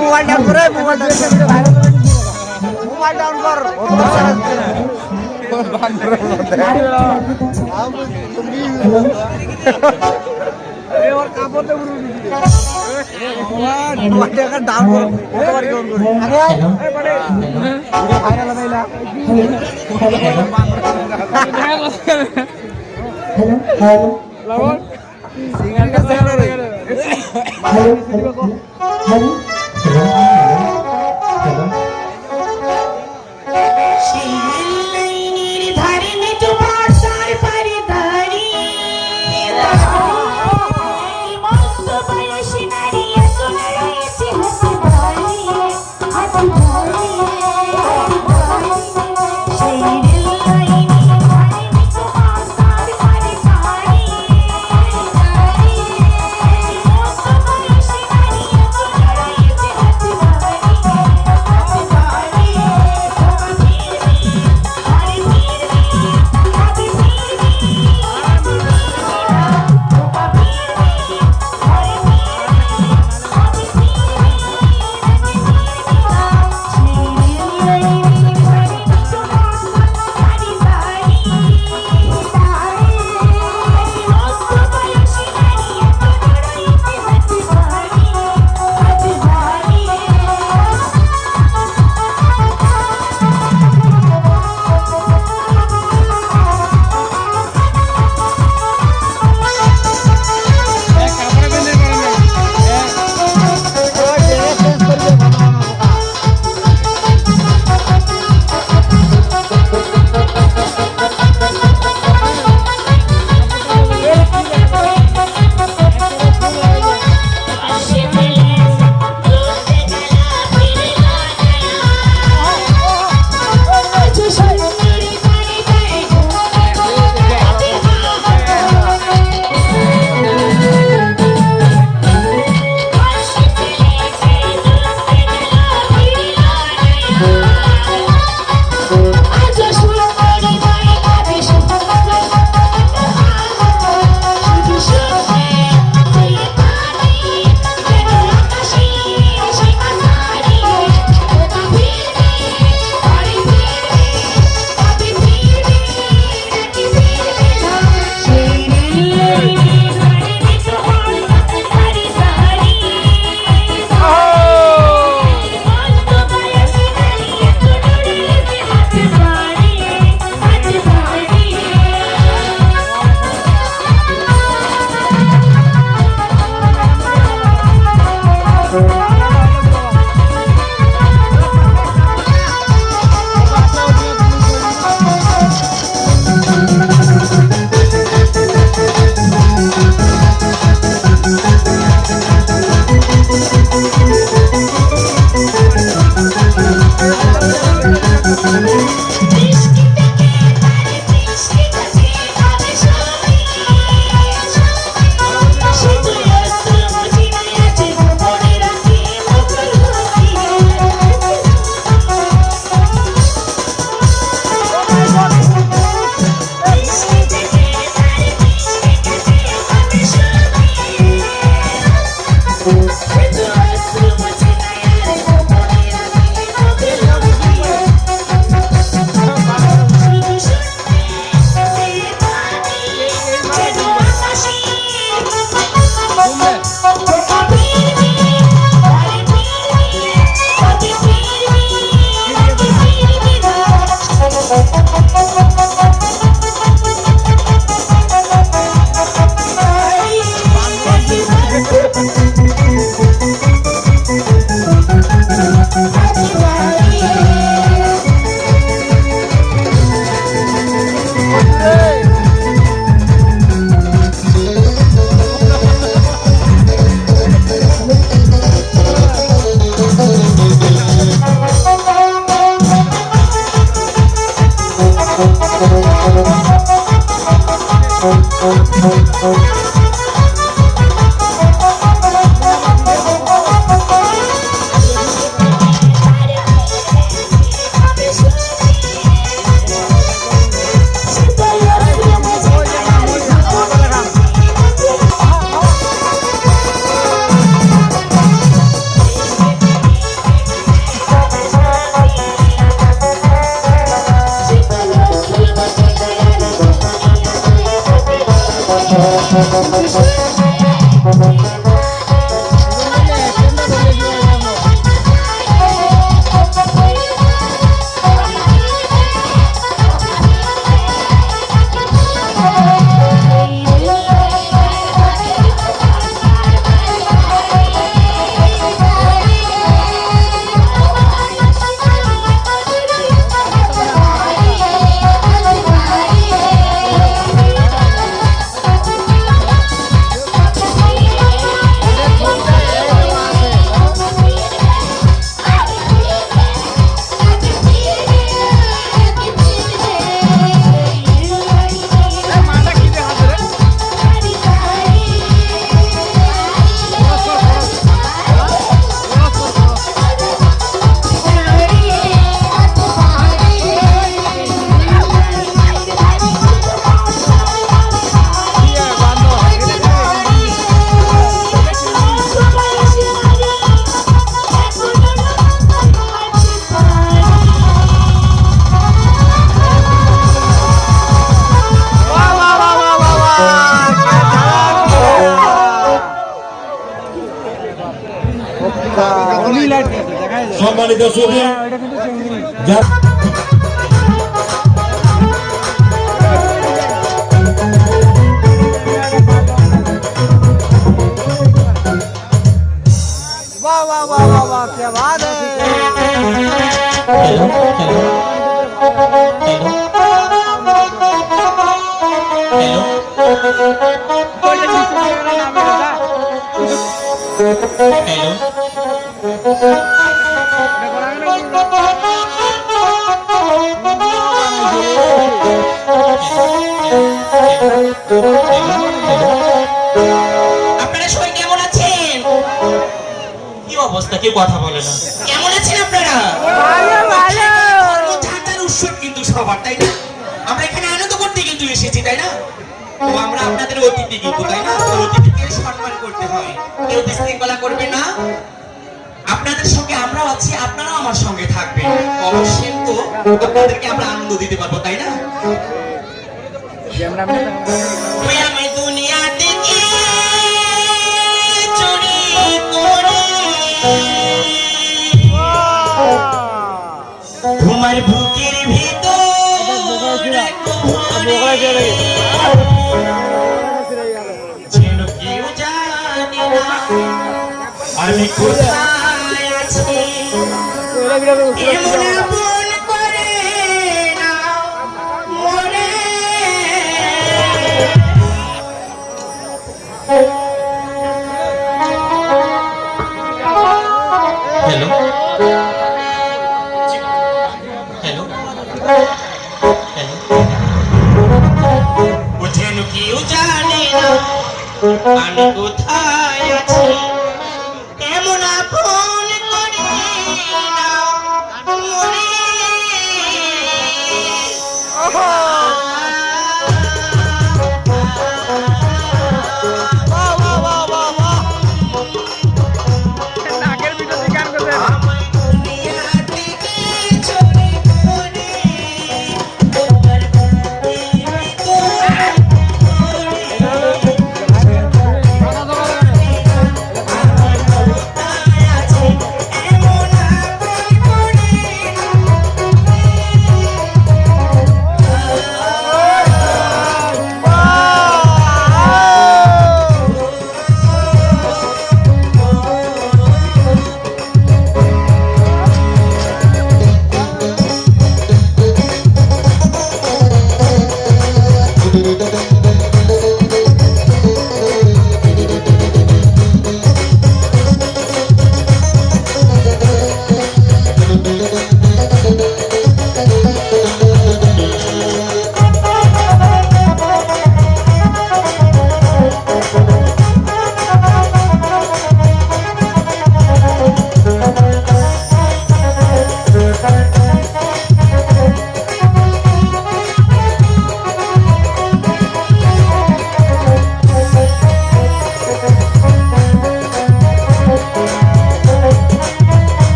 Mobile down করে mobile down কর সম্মানিত সুধী वाह वाह वाह वाह वाह क्या बात है আপনারা সবাই কেমন আছেন? কি অবস্থা, কেউ কথা বলে না। কেমন আছেন আপনারা? ধর্মযাত্রার উৎসব কিন্তু সবার, তাই না? আমরা এখানে আনন্দ করতে কিন্তু এসেছি, তাই না? তো আমরা আপনাদের অতিথি কিন্তু, তাই না? তো অতিথিকে সম্মান করতে হয়, কেউ বিশৃঙ্খলা করবে না। আপনাদের সঙ্গে আমরাও আছি, আপনারাও আমার সঙ্গে থাকবেন, অবশ্যই তো আপনাদেরকে আমরা আনন্দ দিতে পারবো, তাই না? ওই আমি দুনিয়া থেকে চুরি করে তোমার বুকের ভিতর যেন কেউ জানে না আমি কোথায় আছি, এমন আপন করে না মনে। হ্যালো হ্যালো হ্যালো, ও যেন কেউ জানে না আমি কোথায় আছি, এমন আপন করে না মনে। আমায় দুনিয়া থেকে চুরি করে তোমার বুকের ভিতর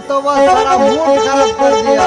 তোবা সারা মুড খারাপ করে দিয়া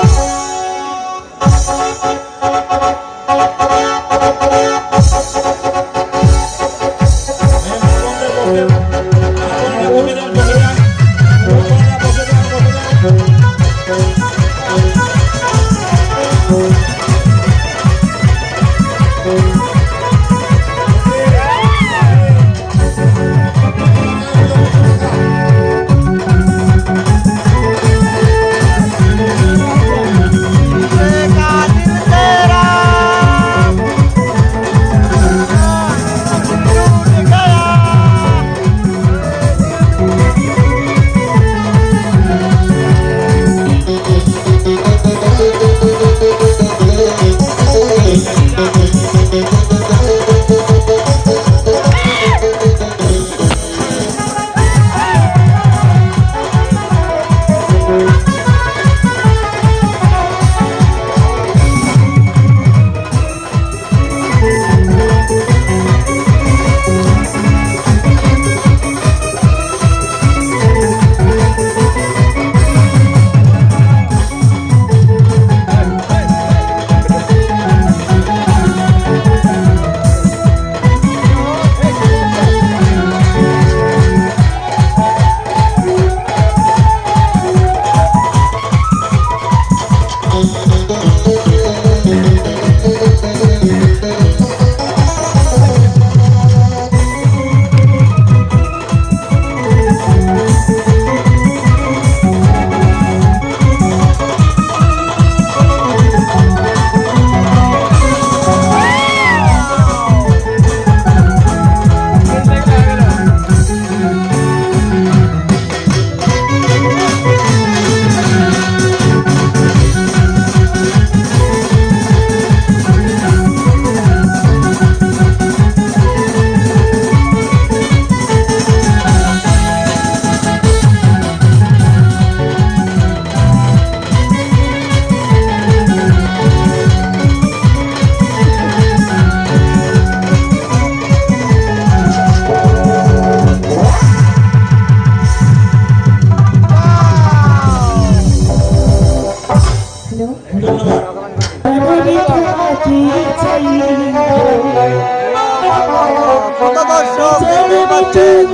কত দর্শক দেখতে পাচ্ছেন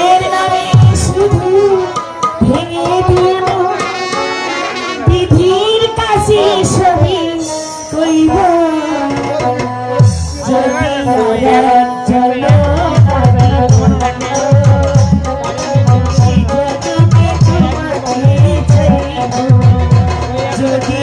এর নামে শুধু ভেঙে দিল বিধির কাছে সবই কইব যদি চল যদি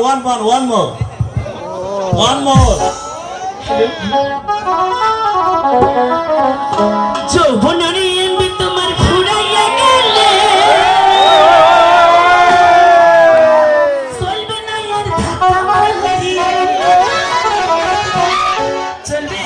one more. যৌবনের এমবি তোমার ফুরাইয়া গেলে চলবে না আর ধাক্কা মারলে চলবে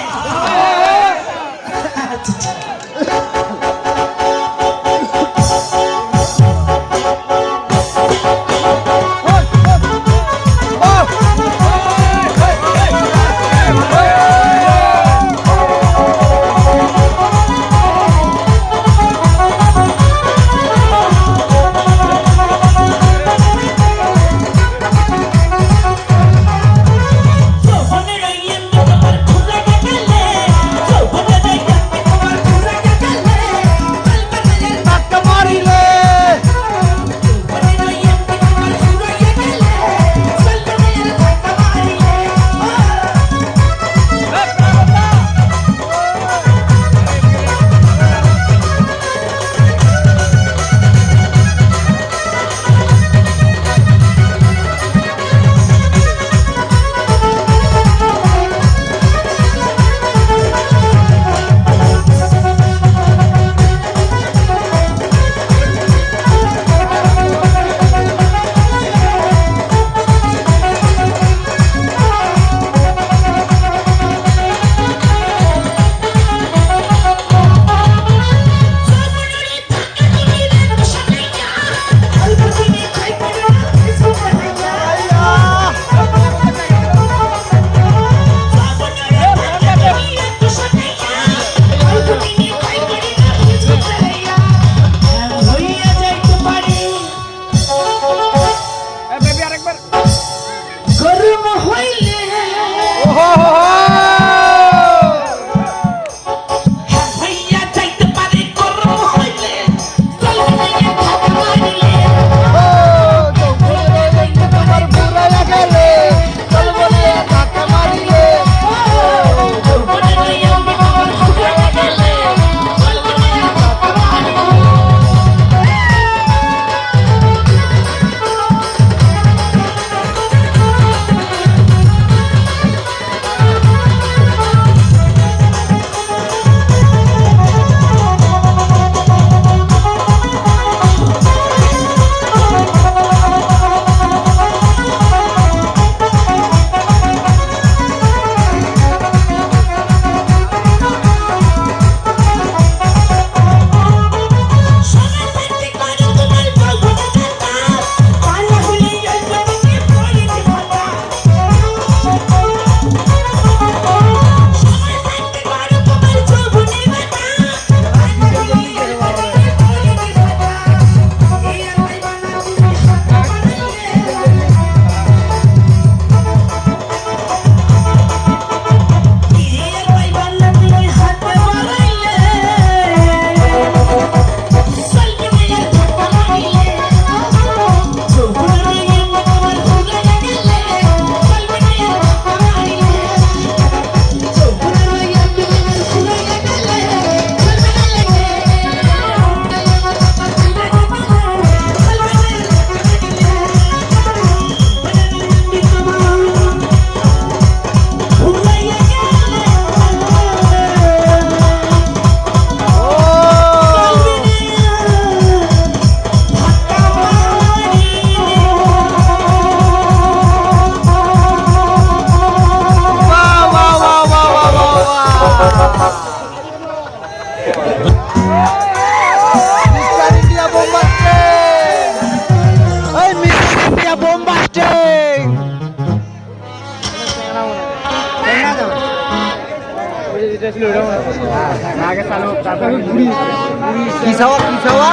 কিসাওয়া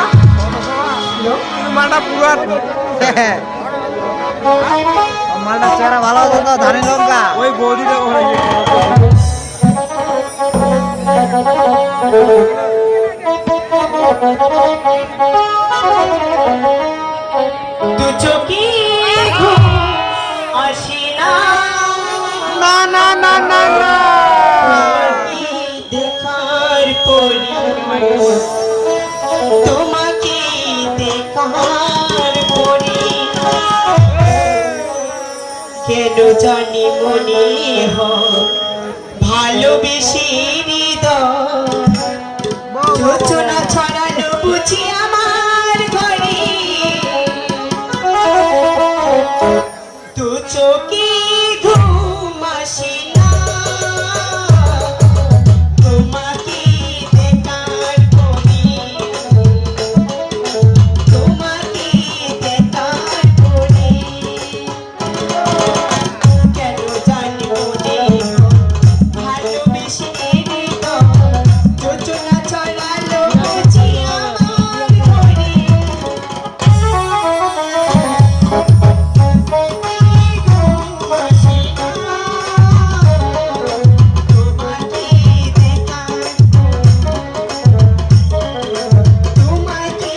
মালটা পুরা মালটা চেহারা ভালো হতো তো ধানের লঙ্কা ওই বৌদিটা তু চোখে আসিনা না না না না না দেখার পরি তোমাকে দেখার পরি কেন জানি মনে হয় ভালোবেসে হৃদয় যোচনা ছড়ানো বুঝি আমার ঘরে দু চোখে ঘুম আসে না তোমাকে দেখার পরে তোমাকে দেখার পরে কেন জানি মনে ভালোবেসে হৃদয় যোচনা ছড়ালো বুঝি আমার ঘরে ঘুম আসে না তোমাকে দেখার তোমাকে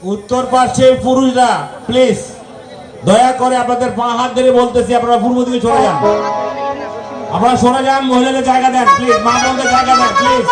উত্তর পার্শ্বের পুরুষরা প্লিজ দয়া করে আপনাদের বাঁ হাত ধরে বলতেছি আপনারা পূর্ব দিকে সরে যান, আপনারা সরে যান, মহিলাদের জায়গা দেন প্লিজ, মা বোনদের জায়গা দেন প্লিজ।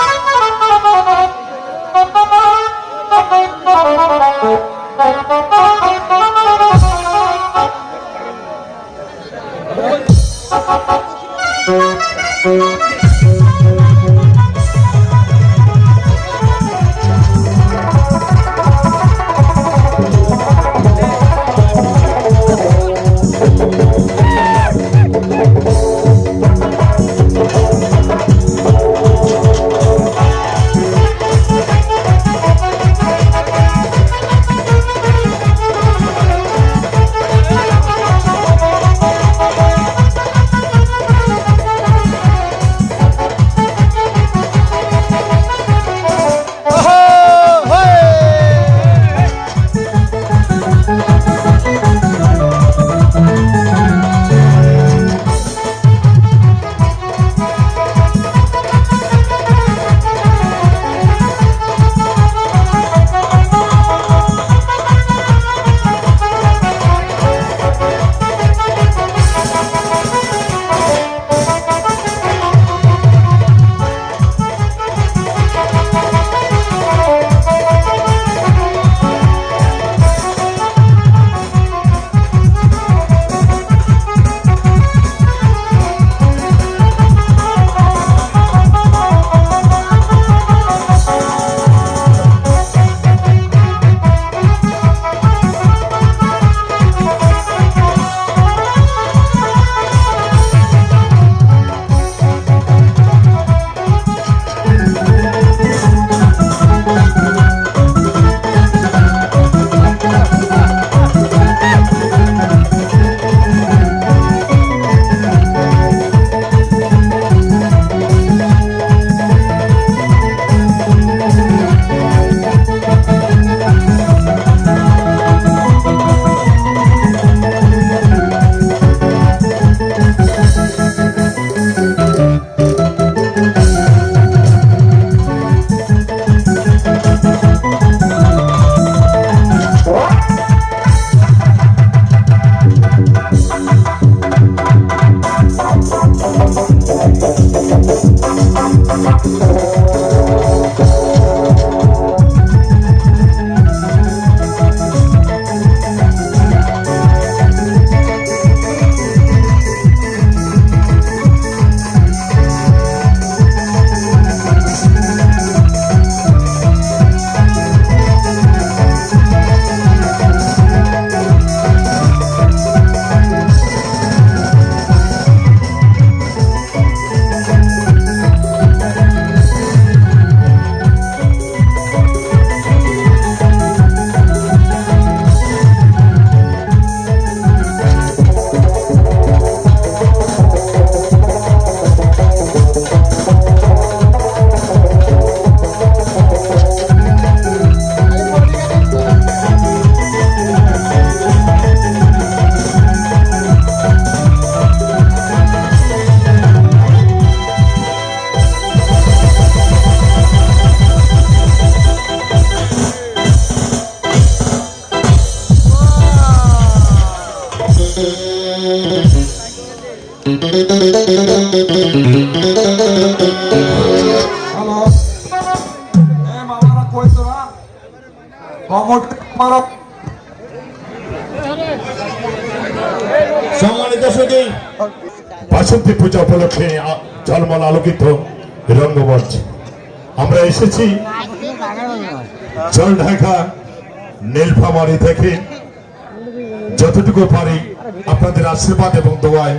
সম্মানিত সুধী, বাসন্তী পূজা উপলক্ষে ঝলমল আলোকিত রঙ্গমঞ্চ আমরা এসেছি জলঢাকা নীলফামারী থেকে। যতটুকু পারি আপনাদের আশীর্বাদ এবং দোয়ায়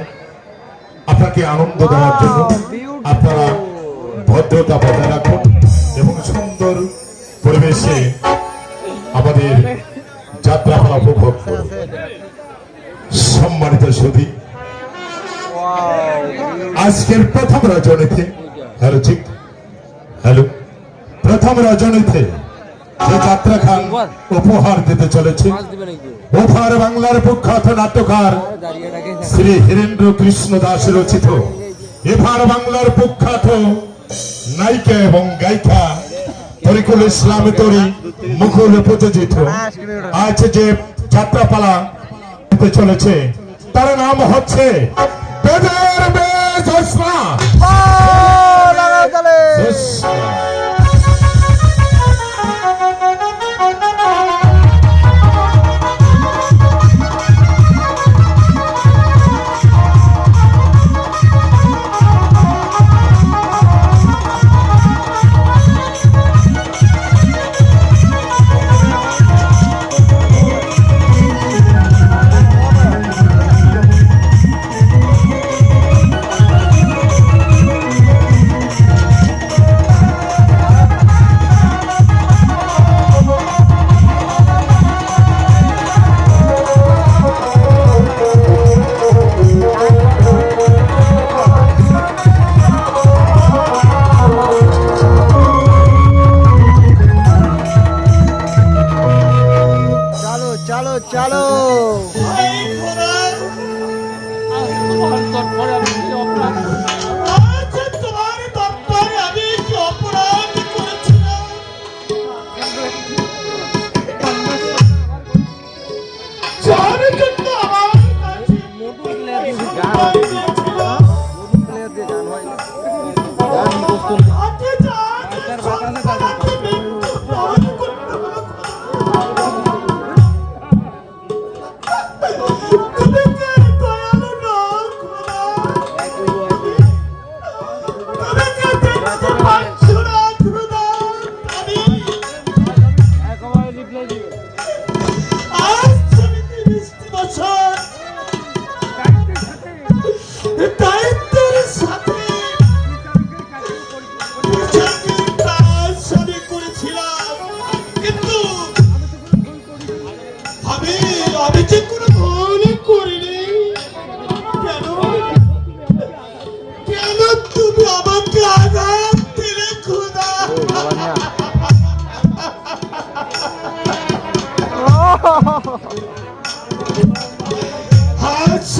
আপনাকে আনন্দ দেওয়ার জন্য আপনারা ভদ্রতা বজায় রাখুন এবং সুন্দর পরিবেশে আমাদের যাত্রাপালা উপভোগ করুন। সম্মানিত সুধী, আজকের প্রথম রজনীতে প্রথম রজনীতে যে যাত্রা খান উপহার দিতে চলেছে, ওপার বাংলার প্রখ্যাত নাট্যকার শ্রী হীরেন্দ্র কৃষ্ণ দাস রচিত, এপার বাংলার প্রখ্যাত নায়িকা এবং গায়িকা তরিকুল ইসলাম তরি মুকুল প্রযোজিত আজ যে যাত্রাপালা হতে চলেছে তার নাম হচ্ছে বেদের বেশ জ্যোৎস্না। জ্যোৎস্না। চলো চলো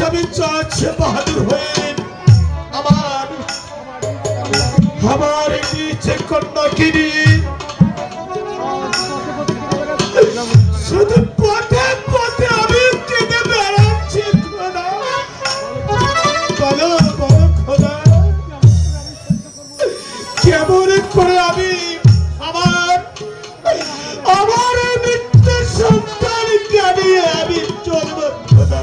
আমি চাচ্ছে বাহাদুর হয়ে আমার নিচে কন্যাকে নিয়ে শুধু পথে পথে আমি কেটে বেড়াচ্ছি খোদা। বলো বলো খোদা কেমন করে আমি আমার মৃত্যু সন্তানকে নিয়ে আমি চলব খোদা।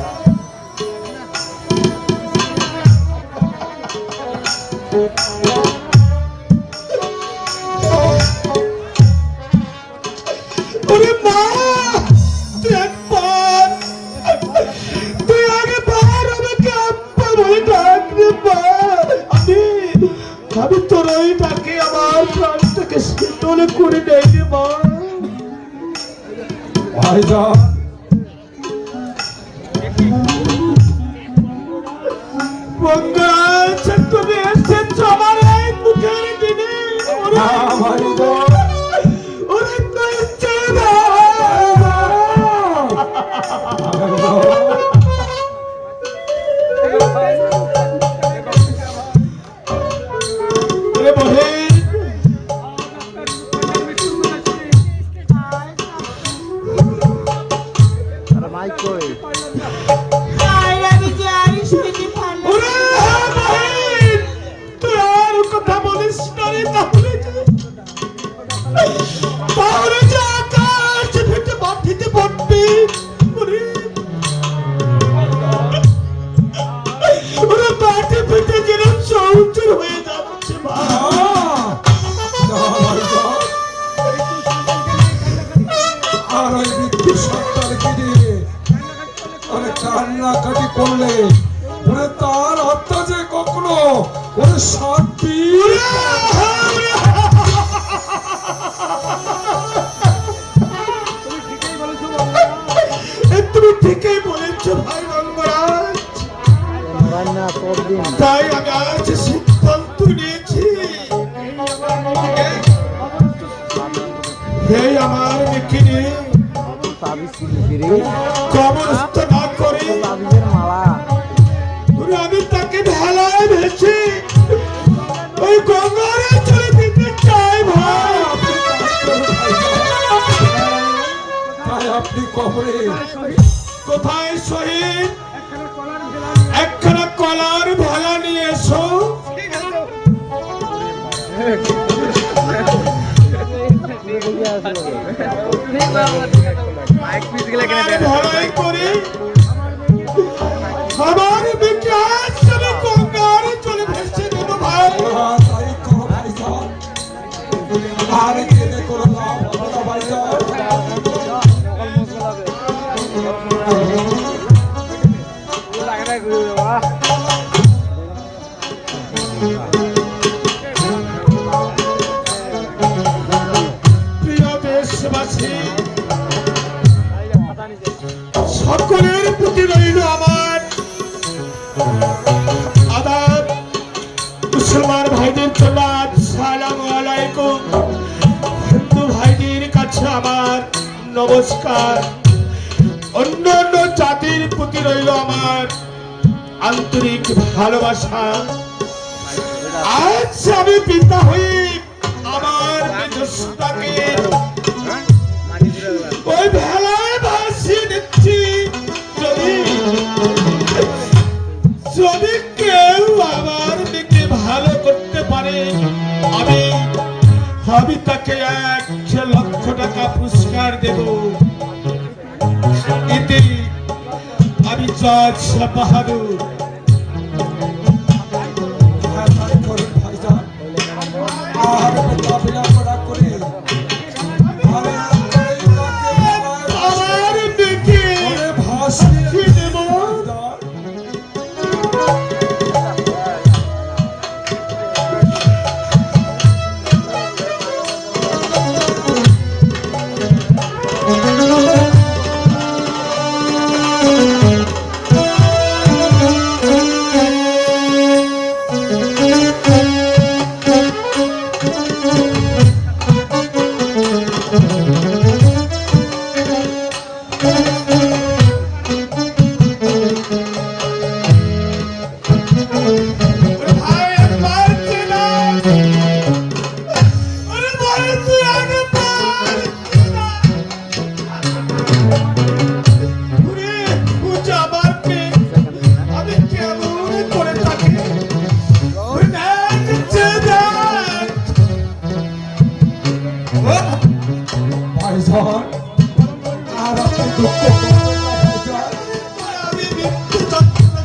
আমি তোর ওই ডাকে আমার প্রাণটাকে শীতল করে নেই রে মা। তুমি এসেছ আমার এই মুখের দিনে কান্নাকাটি করলে ওরে তার হত্যা যে কখনো ওরে শান্তি। তুমি ঠিকই বলেছ ভাই রঙ্গরাজ। তাই আমি আজ সিদ্ধান্ত নিয়েছি এই আমার মেয়েকে নিয়ে কবরস্থ না করে আমি তাকে ঢালায় ভেসে ওই গঙ্গারে চলে দিতে চাই ভাই। কোথায় শহীদ? একখানা কলার ভেলা নিয়ে এসো। ভেলাই করে আমার বিকাশ আমি গঙ্গার চলে ভেসে দেবো ভাই। প্রিয় দেশবাসী, সকলের প্রতি রইল আমার আদাব। মুসলমান ভাইদের জন্য আসসালামু আলাইকুম। হিন্দু ভাইদের কাছে আমার নমস্কার। অন্য অন্য জাতির প্রতি রইল আমার আন্তরিক ভালোবাসা। আজ আমি পিতা হই আমার নিজস্বতাকে ওই ভেলায় ভাসিয়ে দিচ্ছি। যদি যদি কেউ আমার দিকে ভালো করতে পারে আমি তাকে 1,00,000 টাকা পুরস্কার দেব। এতে আমি জজ শাহ বাহাদুর। আমার দিকে ভাসিয়ে দেব।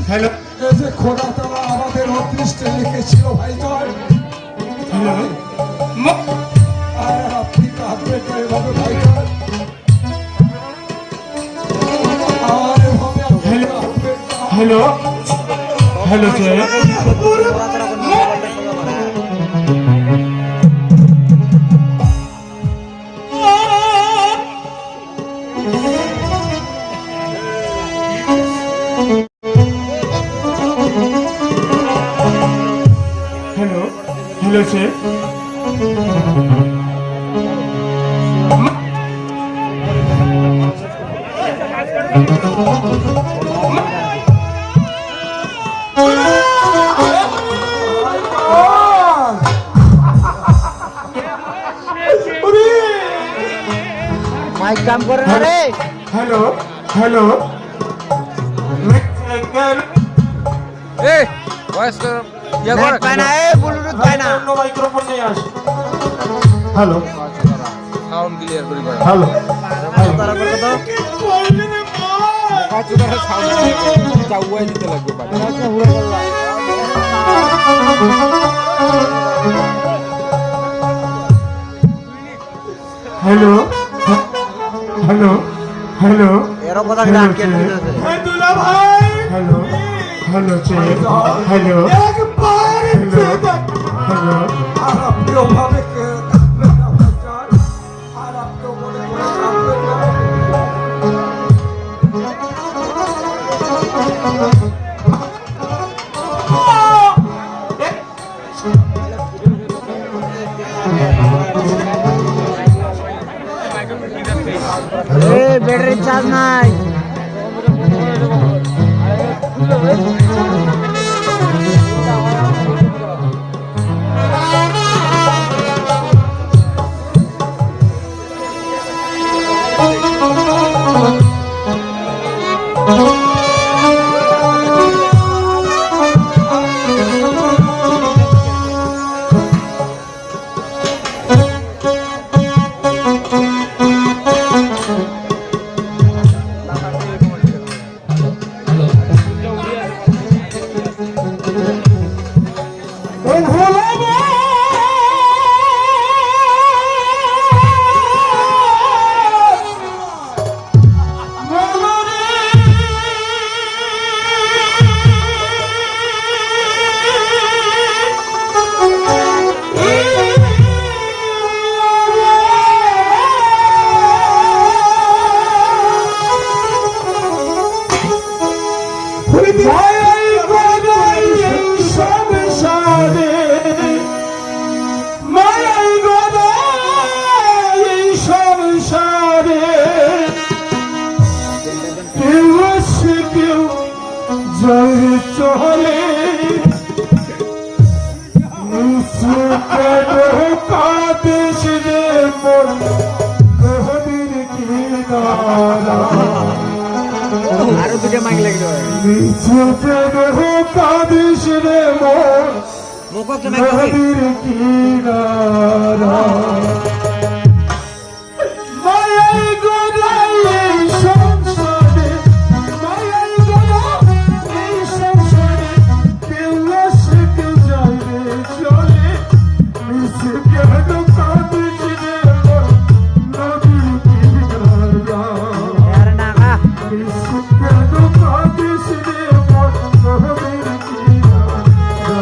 হ্যালো, যে খোদা তারা আমাদের অদৃষ্টে লিখেছিল ভাইজান। আর আপনি কাঁদবেন না এভাবে ভাইজান। আর এভাবে আপনি কাঁদবেন না। Hello, hello sir. Hello, hello sir. Mike কাম করে না রে। Hello, hello. এই ভয়েস ইয়া নেট করে পায় না, ব্লুটুথ পায় না। মাইক্রোফোন নিয়ে আস। হ্যালো, সাউন্ড ক্লিয়ার করি করে হ্যালো। তারা করে দাও। কাছে ধরে সাউন্ড চাউয়াই দিতে লাগবে বাড়ি হ্যালো, হ্যালো, হ্যালো। এরও কথা কি আটকে দিতেছে। দুলা ভাই। Hello, hello sir. হ্যালো, একবার হ্যালো। আর আপনি ওভাবে কাঁদবেন না ভাইজান। আর আপনি মনে করে কাঁদবেন না। ব্যাটারি চার্জ নাই। Oh, চলে কাদেশ রে মোর নদীর কিনারা আরো দুটো মাইক লাগলো কাদেশ রে মোর মুখ একটা মাইক লাগলো নদীর কিনারা মায়াই গোড়াই এই সংসারে মায়াই গোড়াই এই সংসারে কেউ আসে কেউ যায় রে চলে মিশে কেন কাঁদিস রে মোর নদীর কিনারা আরে না কা মিশে কেন কাঁদিস রে মোর নদীর কিনারা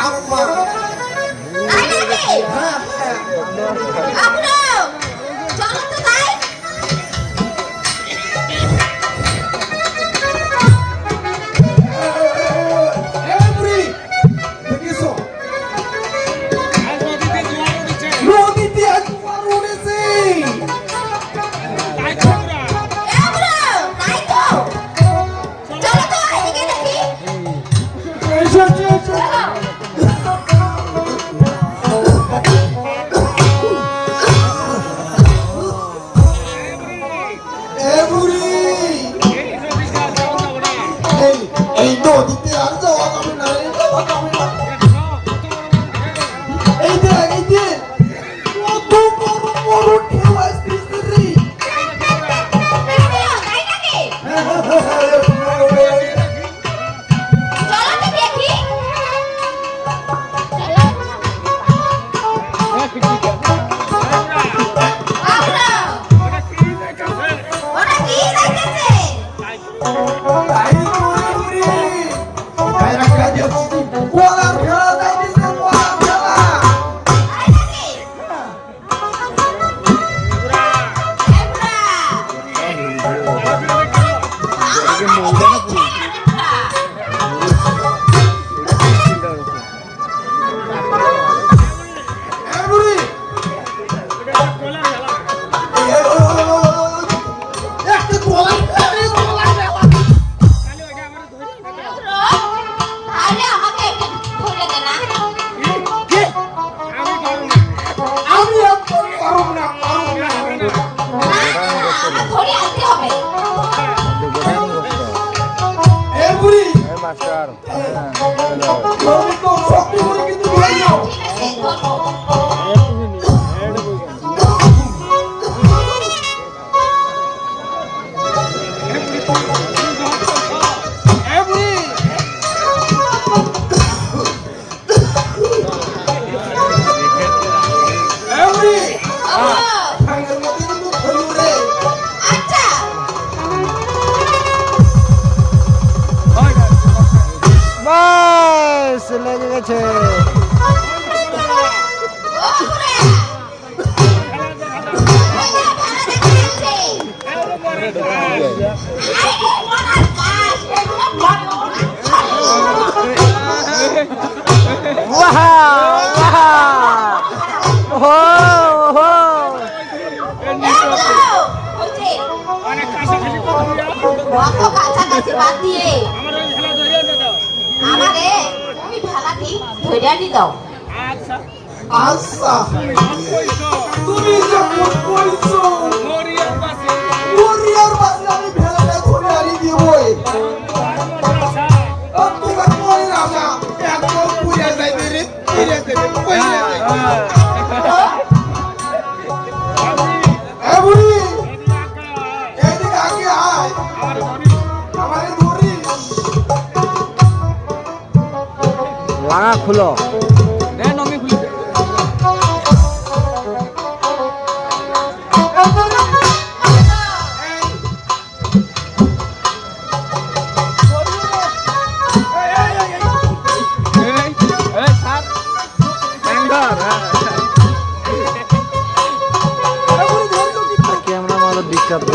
আম্মা এই বুড়ি দেখিছো নদীতে আজ জোয়ার উঠেছে এসো এসো এই বুড়ি এই নদীতে আর যাওয়া যাবে না রে, যাওয়া যাবে না। এই যে কত বড় বড় ঢেউ আসতেছে রে। তাই বুড়ি বুড়ি তাই রাখা যাচ্ছে কোলার খেলা যাইতেছে কোলার খেলা এই বুড়ি একটা কোলার খেলা রে, কোলার খেলা আমি একদম পারব না এই বুড়ি মাস্টার তুমি তো শক্তি করে কিন্তু ধরে নাও এই বুড়ি ভাঙের মধ্যে কিন্তু ধরু রে বাস লেগে গেছে। বাহ বাহ ওহো ওহো আচ্ছা তুমি যখন কইছো মরিয়ার বাসে আমি ভেলাটা ধরে আনি দিবই তোমার কই রাজা একদম পুড়ে যাইবে রে পুড়ে যাবে কইলে এ বুড়ি এদিকে আগে আয় আমারে ধরি লাগা খুলো। ক্যামেরা মারো বিখ্যাত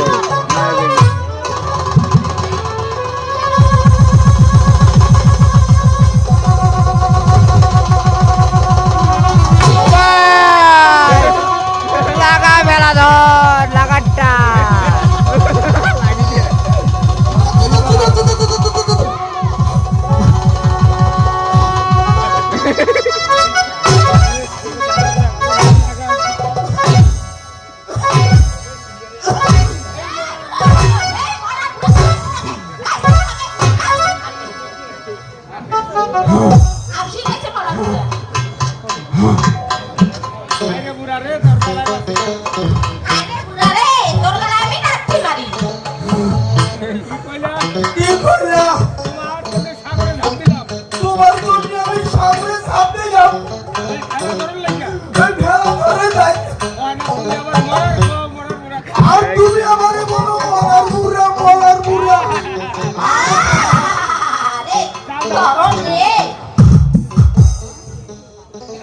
ধরো রে।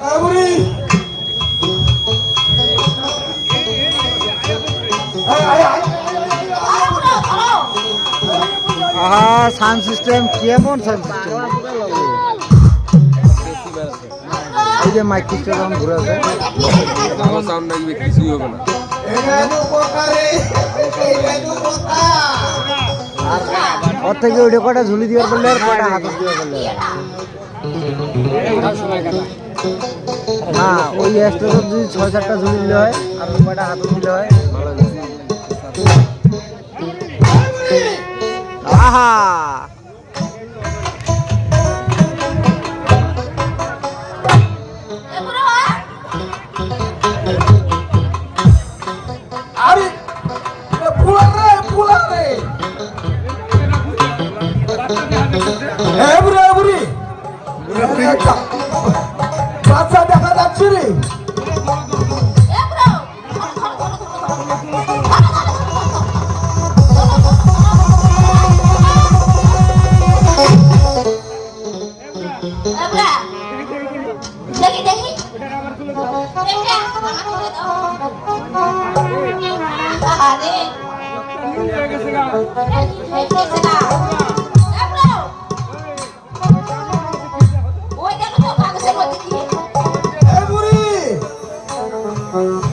এই বুড়ি ধরো, ধরো। আহা সাউন্ড সিস্টেম কেমন সাউন্ড সিস্টেম এই যে মাইক সিস্টেম যখন ঘুরে আছে ভালো সাউন্ড লাগবে, কিছুই হবে না। এটা তো পোকারে এটা তো পোকা ওর থেকে ওইটা কটা ঝুলি দিয়ে করলে আর কটা হাত দিয়ে করলে না ওই এক্সট্রা যদি 6-7টা ঝুলি দিলে হয় আর ওই কটা হাত দিলে হয় ভালো লাগে। আহা আরে পুলারে এই বুড়ি বাচ্চা দেখা যাচ্ছে রে দেখি দেখি আরে ওই দেখো তো কাগজের মধ্যে কি এই বুড়ি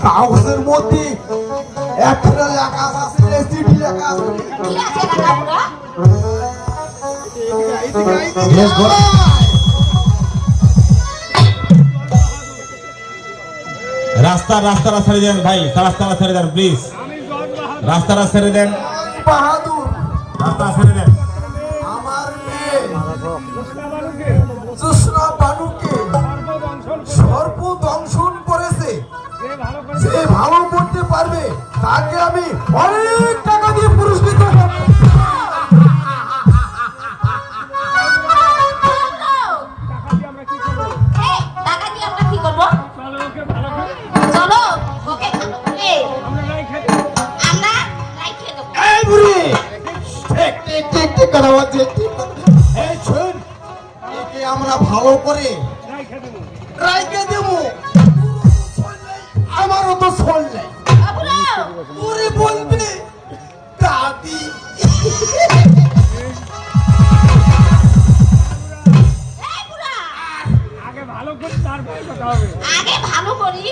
কাগজের মধ্যে একটা লেখা আছে রেসিপি লেখা আছে কি আছে না কাকুরা রাস্তাটা ছেড়ে দেন ভাই, রাস্তাটা ছেড়ে দেন প্লিজ, রাস্তাটা ছেড়ে দেন, বাহাদুর রাস্তা ছেড়ে দেন। আমার মেয়ে জোসনা বানুকে সর্বদংশন করেছে। যে ভালো করতে পারবে তাকে আমি অনেক টাকা দিয়ে পুরস্কৃত করব। টাকা দিয়ে আমরা কি করবো চলো ওকে আমরা রাইখে দেবো এই বুড়ি ঠিক কথা বলছে এই শোন একে আমরা ভালো করে রাইখে দেব। আমারও তো শোন নাই তোরে বলবে দাদি আগে ভালো করি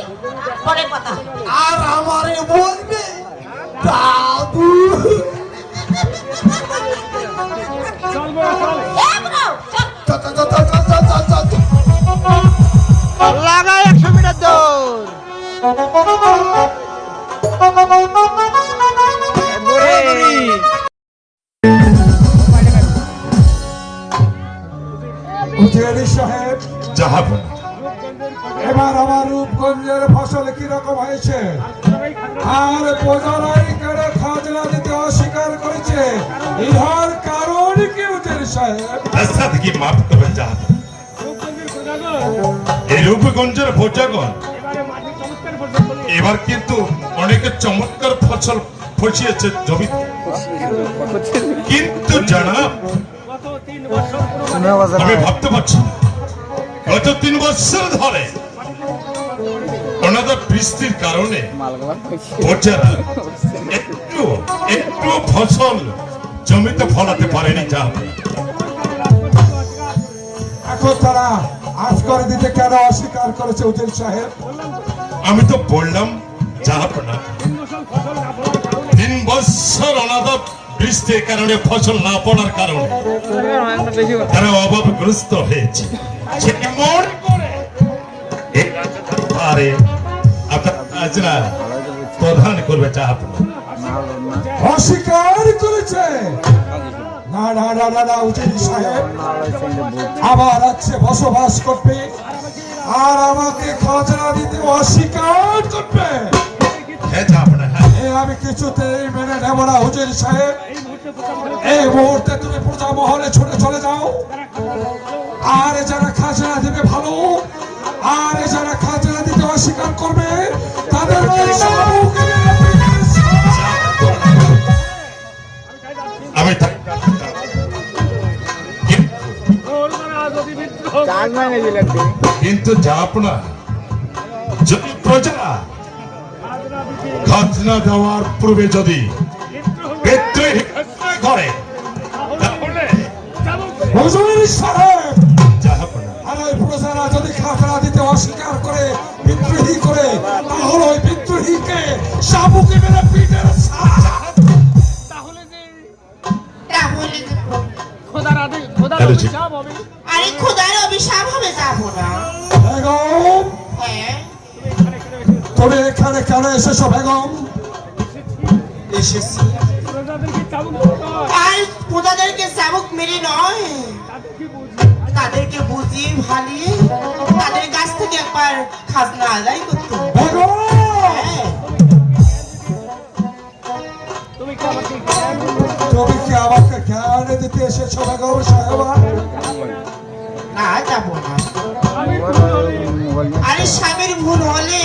পরে কথা আর আমারে বলবে দাদু লাগাই 100 মিটার দৌড় উজির সাহেব জাহাপনা এবার আমার রূপগঞ্জের ফসল কিরকম হয়েছে আর প্রজারাই কেন খাজনা দিতে অস্বীকার করেছে ইহার কারণ কি উজির সাহেব? রাস্তা থেকে মাফ করবেন জাহাপনা। এই রূপগঞ্জের ভোজাগণ এবার কিন্তু অনেকে চমৎকার ফসল ফসিয়েছে জমিতে, কিন্তু জানাব আমি ভাবতে পারছি না, গত 3 বছর ধরে ওনাদের বৃষ্টির কারণে প্রজারা একটু ফসল জমিতে ফলাতে পারেনি। যা এখন তারা আজ করে দিতে কেন অস্বীকার করেছে উজির সাহেব? আমি তো বললাম জাহাপনা 3 বছর অনাদর বৃষ্টির কারণে ফসল না পড়ার কারণে তারা অভাবগ্রস্ত হয়েছে। সে কেমন করে আরে আপনার হাজরা প্রদান করবে জাহাপনা। অস্বীকার করেছে? না না না না না উজির সাহেব আবার আছে বসবাস করবে আর আমাকে খাজনা দিতে অস্বীকার করবে? হ্যাঁ জাহাপনা, হ্যাঁ। আমি কিছুতেই মেনে নেব না হুজুর সাহেব। এই মুহূর্তে তুমি প্রজা মহলে ছুটে চলে যাও, আর যারা খাজনা দেবে ভালো, আর যারা খাজনা দিতে অস্বীকার করবে তাদেরকে আমি চার্জ নাই নাকি লাগবে কিন্তু জাহাপনা যদি প্রজা খাজনা দেওয়ার পূর্বে যদি বিদ্রোহী করে তাহলে হুজুর সাহেব, জাহাপনা আর ওই প্রজারা যদি খাজনা দিতে অস্বীকার করে, বিদ্রোহী করে, তাহলে ওই বিদ্রোহীকে শাবুকে মেরে পিঠের তাহলে যে তাহলে যে আরে খোদার অভিশাপ হবে, যাবো না। বেগম, হ্যাঁ, তুমি এখানে কেন এসেছো বেগম? এসেছি। আর খোদাদেরকে চাবুক মেরে নয়, তাদেরকে বুঝিয়ে ভালিয়ে তাদের কাছ থেকে একবার খাজনা আদায় করতে হবে। বেগম, হ্যাঁ, তুমি কি আমাকে জ্ঞান দিতে এসেছো বেগম সাহেবা? না, যাবো না। আরে স্বামীর ভুল হলে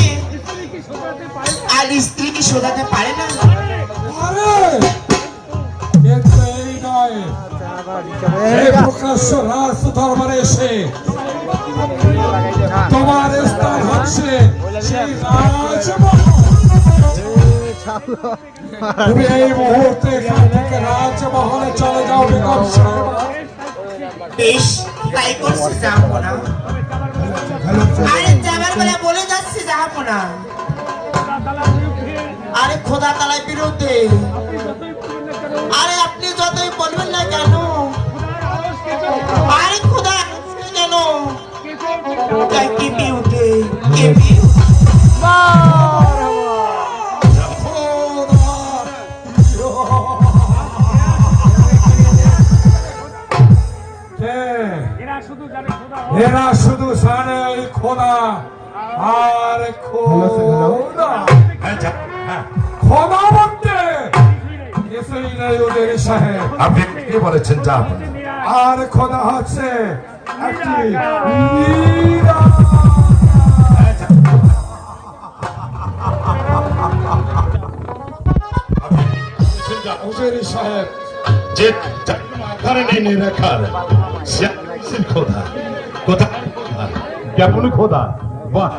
আর স্ত্রী কি শোধাতে পারে না? আরে কিন্তু এই নয়, এই প্রকাশ্য রাজ দরবারে এসে তোমার স্থান হচ্ছে সেই রাজমহল। তুমি এই মুহূর্তে এখান থেকে রাজমহলে চলে যাও বেগম সাহেবা। বেশ, তাই করছি, যাবো না। আরে যাবার বেলা বলে যাচ্ছি, যাবো না। আরে খোদা তালার বিরুদ্ধে, আরে আপনি যতই বলবেন না কেন, আরে খোদা কেন তাই কেঁপে উঠে, কেঁপে উঠে। এরা শুধু জানে এই খোদা আর খোদা। খোদা বলতে কিছুই নেই ওদের সাহেব। আপনি কি বলেছেন জাহাপনা? আর খোদা হচ্ছে একটি নীরা। হুজুর সাহেব, যে কারণে নিরাকার সে খোদা কোথা কেমন খোদা? বাহ,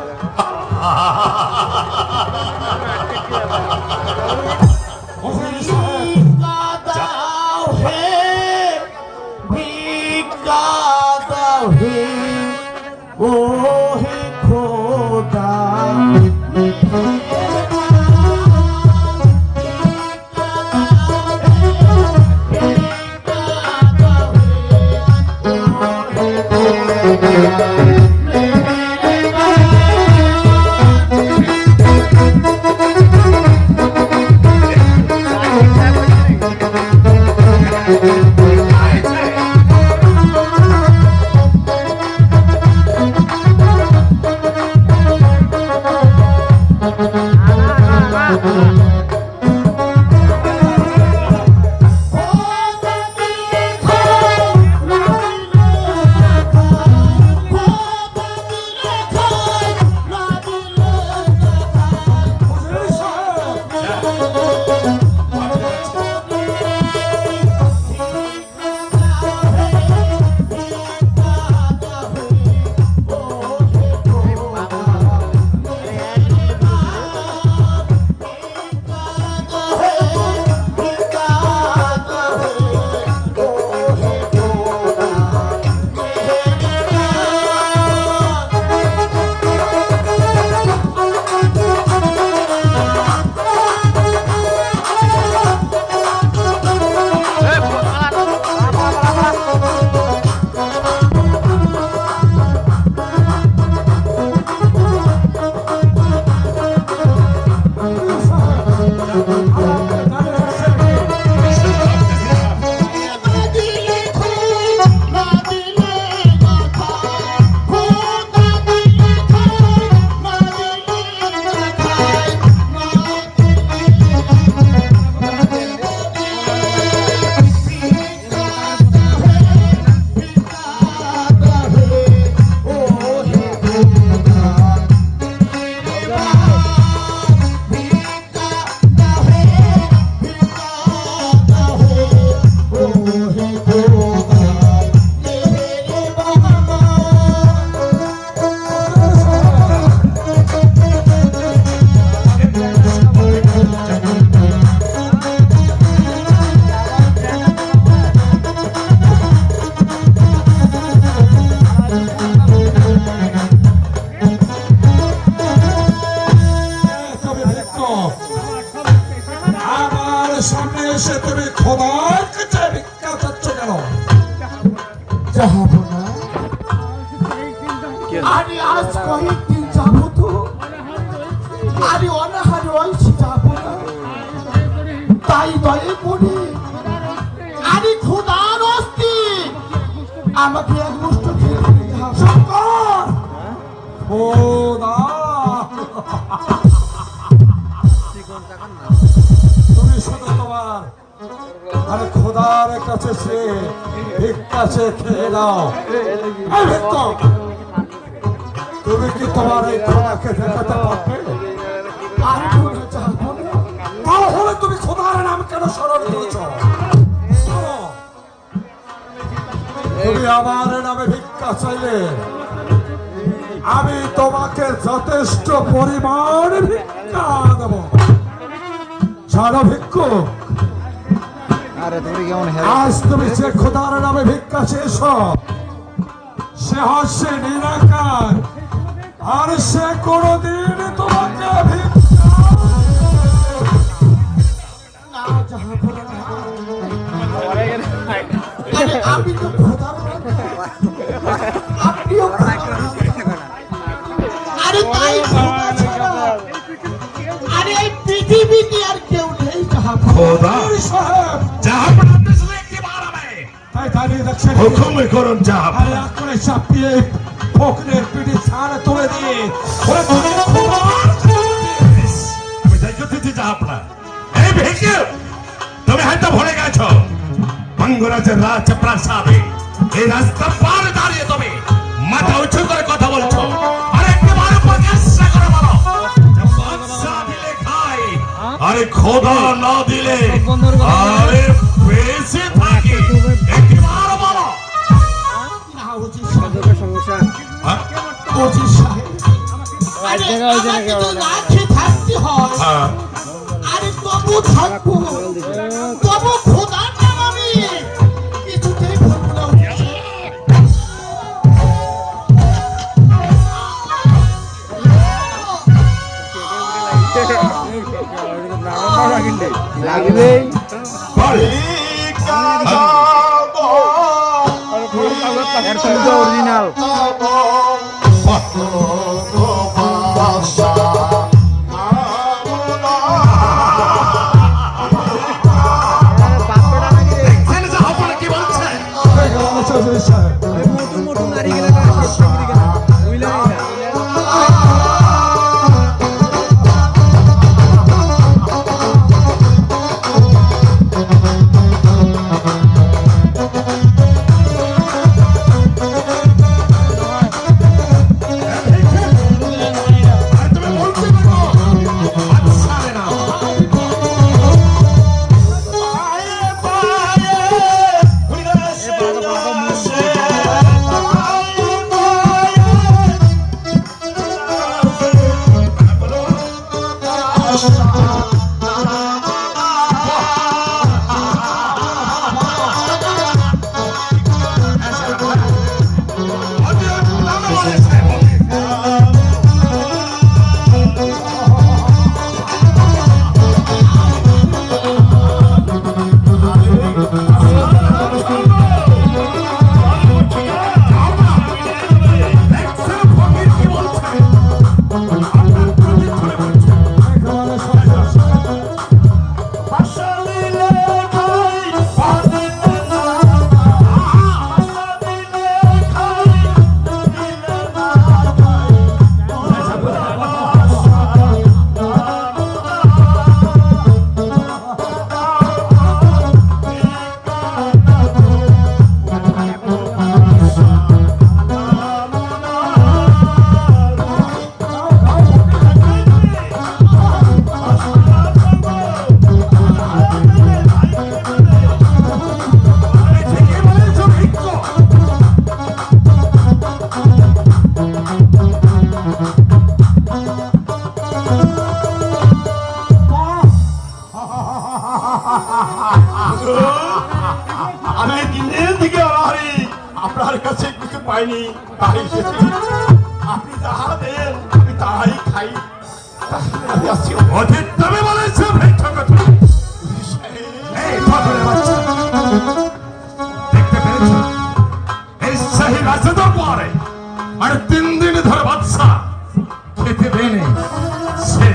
হুজুর সাহেব, যাব না। আরে আজ কয়েকদিন যাব তো, আরে অনাহারে হয়েছি যাব না। তাই দয়ে করে আরে খোদার অস্তি আমাকে এক মুষ্ট খেয়ে দিতে হবে। শঙ্কর খোদা, তুমি শুধু তোমার আরে খোদার কাছে সে ভিক্ষা চেয়ে খেয়ে নাও। এই ভিক্ষক, তুমি কি তোমার এই খোদাকে দেখাতে পারবে? আরে বলে যাবো না। তাহলে তুমি খোদার নাম কেন স্মরণ করছো? শোনো, তুমি আমার নামে ভিক্ষা চাইলে আমি তোমাকে যথেষ্ট পরিমাণ ভিক্ষা দেব। জানো ভিক্ষুক, আরে তুমি কেমন হ্যাঁ আজ তুমি যে খোদার নামে ভিক্ষা চেয়েছ সে হচ্ছে নিরাকার, আর সে কোনদিন তোমাকে ভিক্ষা না যাবো না। আরে আমি তো খোদার আপনিও আরে তাই খোদা ছাড়া আরে এই পৃথিবীতে আর কেউ নেই যাবো। খোদা সাহেব জাহাপনা দেশে কি বাড়াবে তাই দাঁড়িয়ে দেখছেন হুকুম করুন জাহাপ আরে আঁকড়ে চাপিয়ে ফকরের পিঠে ছাড়ে তুলে দিয়ে ওরে তুমি খোদার আমি দায়িত্ব দিতে জাহাপনা এই ভিক্ষু তুমি হয়তো ভুলে গেছো মঙ্গরাজের রাজপ্রাসাদে এই রাস্তা পার দাঁড়িয়ে তুমি মাথা উঁচু করে কথা বলছো আরে একেবারে প্রকাশ্যে করে বলো যে বাদশা দিলে খায় আরে খোদা না দিলে আরে বেঁচে থাকে একেবারে বলো না উচিত সমস্যা হ্যাঁ? উচিত সাহেব আরে আমাকে তো না খেয়ে থাকতে হয় হ্যাঁ। আরে তবু থাকবো, তবু খোদার নাম আমি কিছুতেই ভুলবো না। লাগলেই অরিজিনাল কি বলছে চৌধুরী সাহেব মোটু মোটু নারী গেলে আমি দিনের থেকে অনাহারি আপনার কাছে কিছু পাইনি তাই এসেছি আপনি যাহা দেন আমি তাহাই খাই আমি আসছি অধিক দামে বলেছে ভিক্ষা কথা এই পাগলের বাচ্চা দেখতে পেরেছ এই আছে তো পরে আর 3 দিন ধরে বাচ্চা খেতে দেয়নি সে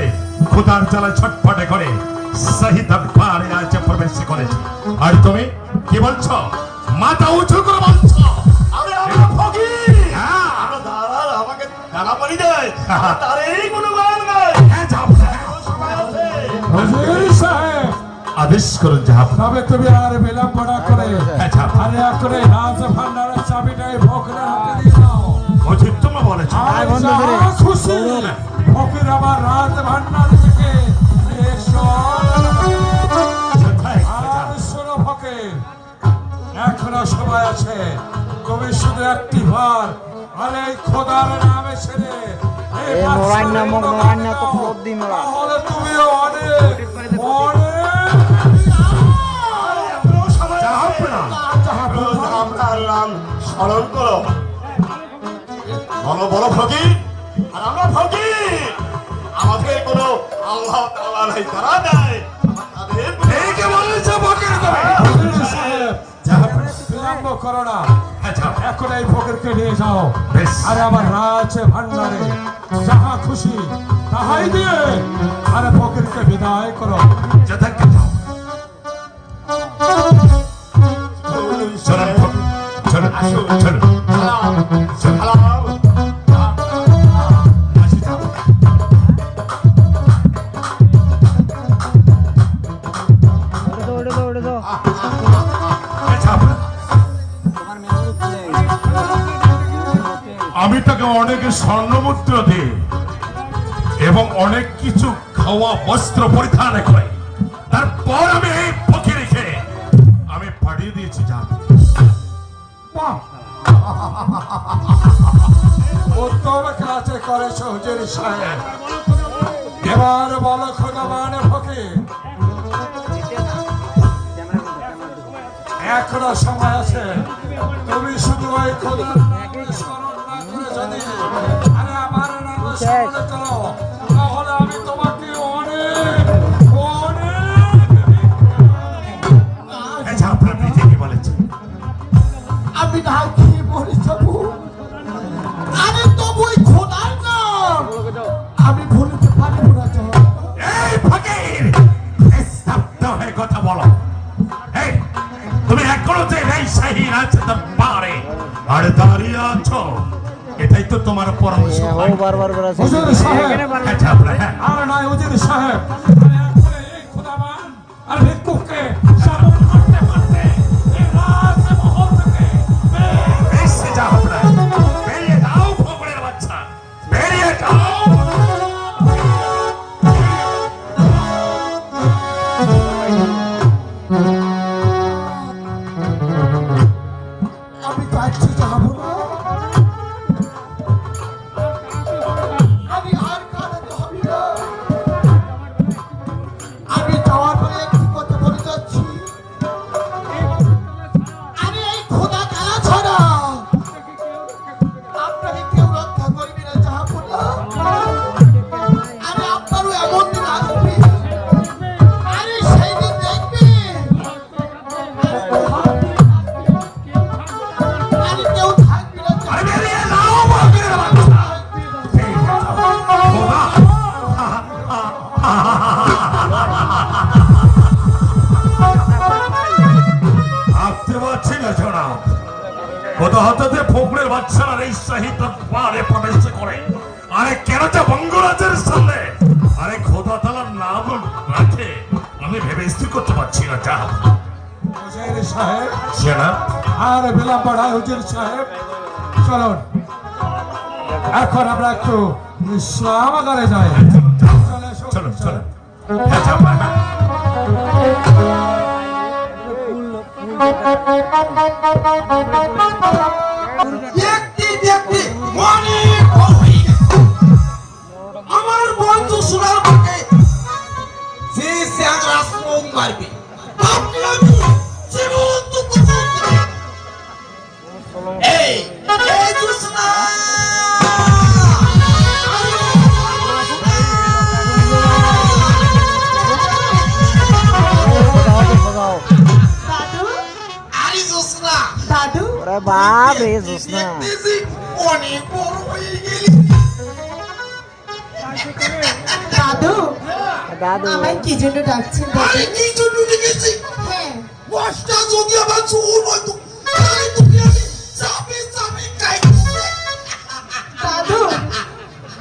খোদার জ্বালায় ছটফটে করে সহি দরবারে আজ প্রবেশ করেছে আর তুমি কি বলছো মাথা উঁচু করে বলছো আরে আমরা ফকির হ্যাঁ আমরা দাঁড়াল আমাকে দাঁড়া পারি দেয় তার এই কোনো গান নাই হ্যাঁ যাও সময় আছে হুজুর সাহেব আদেশ করুন যাহাব তবে তুমি আর বিলম্ব না করে হ্যাঁ যাও আরে করে রাজ ভান্ডারের চাবিটাই ফকিরের হাতে দিয়ে দাও মজিদ তুমি বলেছো আর যাহা খুশি ফকির আমার রাজ ভান্ডার থেকে এসো। আর শোনো ফকির, এখনো সময় আছে, তুমি শুধু একটি বার আর এই খোদার নামে ছেড়ে এই এ মোরাইন না বাদশার মোরাইন না তো নাও। খোদ দি মোরা তাহলে তুমিও অনেক যাহাব না আপনার নাম স্মরণ করো বলো বলো ফকির আর আমরা ফকির আমাদের কোনো আল্লাহ তাআলা নাই তারা নাই তাদের ঠিকই বলেছো ফকির তুমি হুজুর সাহেব, বিলম্ব করো না, হ্যাঁ যাও এখন এই ফকিরকে নিয়ে যাও বেশ আর আমার রাজ ভান্ডারে যাহা খুশি তাহাই দিয়ে আর ফকিরকে বিদায় করো। যথাকে যাও চলুন ফকির, চলুন চলুন সালাম আসি যাও ওড়ে দো ওড়ে দো যাও আমি তাকে অনেক স্বর্ণমুদ্রা দিই এবং অনেক কিছু খাওয়া বস্ত্র পরিধান করে তারপর আমি এই ফকিরকে আমি পাঠিয়ে দিয়েছি যা উত্তম কাছে করেছো হুজুর সাহেব, এবার বলো খোদাবান ফকির, এখনো সময় আছে, তুমি শুধু ওই খোদার নামে স্মরণ না করে যদি আরে আমার নামে স্মরণ করো তাহলে আমি তোমাকে অনেক আপনি ঠিকই বলেছেন আমি না খেয়ে মরে যাবো আরে তবু ওই খোদার নাম আমি ভুলতে পারবো না তো এই ফকির স্তব্ধ হয়ে কথা বলো এই তুমি এখনো যে এই শাহী রাজদরবারে আর দাঁড়িয়ে আছো এটাই তো তোমার পরামর্শ ও বারবার বলা হুজুর সাহেব, আচ্ছা আপনার হ্যাঁ আর নয় হুজুর সাহেব, এই খোদাবান আর ভিক্ষুককে সাবন করতে পারতে এই রাজমহল থেকে এসে যাও আপনার বেরিয়ে যাও ফকরের বাচ্চা বেরিয়ে যাও আমি কাছে যাবো না আমি আর কাঁদতে হবে না আমি যাওয়ার পরে একটি কথা বলে যাচ্ছি আমি এই খোদা তারা ছাড়া আপনাকে কেউ রক্ষা করবে না যাহা বললাম আরে আপনারও এমন দিন আসবে আরে সেই দিন দেখবে আরে কেউ থাকবে না আরে বেরিয়ে যাও ফকরের বাচ্চা বেরিয়ে যাও খোদা ভাবতে পারছি না জনাব খোদা হতে ফকরের বাচ্চারা এই শাহী দরবারে প্রবেশ করে আরে কেন যে বঙ্গরাজের সামনে আরে খোদা তাআলার নাম রাখে আমি ভেবে স্থির করতে পারছি না যা হুজুর সাহেব, সেনা আর বিলম্ব নয় হুজুর সাহেব, চলুন এখন আমরা একটু ইসলামাগারে যাই। চলুন চলুন হ্যাঁ যাও হ্যাঁ দেখতে দেখতে অনেক বড় হয়ে গেছে। আমার বন্ধু শোনার পরে যে স্যাংরা শ্রম মারবে তাকে আমি জীবন্ত কোথায় এই এই জোসনা খোদাও আরে জোসনা দাদু ওরে বাপ রে জোসনা দেখতেছি অনেক বড় হয়ে গেলি। দাদু দাদু আমায় কি জন্য ডাকছেন দাদু? আরে কি জন্য লিখেছি? হ্যাঁ বসটা যদি আমার চুল হতো, তাহলে তুমি আমি চাপে চাপে খাইতো। দাদু,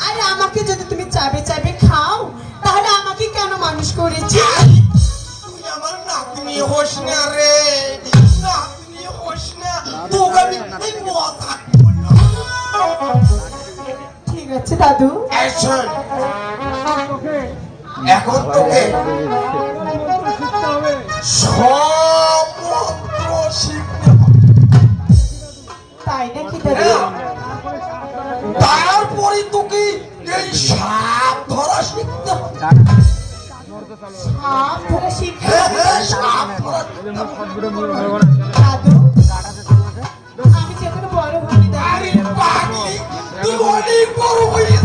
আরে আমাকে যদি তুমি চাবে চাবে খাও তাহলে আমাকে কেন মানুষ করেছি? তুই আমার নাতনি হোস না রে, নাতনি হোস না, তোকে আমি এই মজা করলাম। ঠিক আছে দাদু। এই শোন, এখন তোকে সব মন্ত্র শিখতে হবে। তাই নাকি দাদু? তারপরে তোকে এই সাপ ধরা শিখতে হবে। সাপ ধরা শিখতে হ্যাঁ, হবে? হ্যাঁ, সাপ ধরা শিখতে হবে। দাদু আমি যে এখনো বড় হইনি আরে দাদু। পাগলি, তুই অনেক বড় হয়েছিস।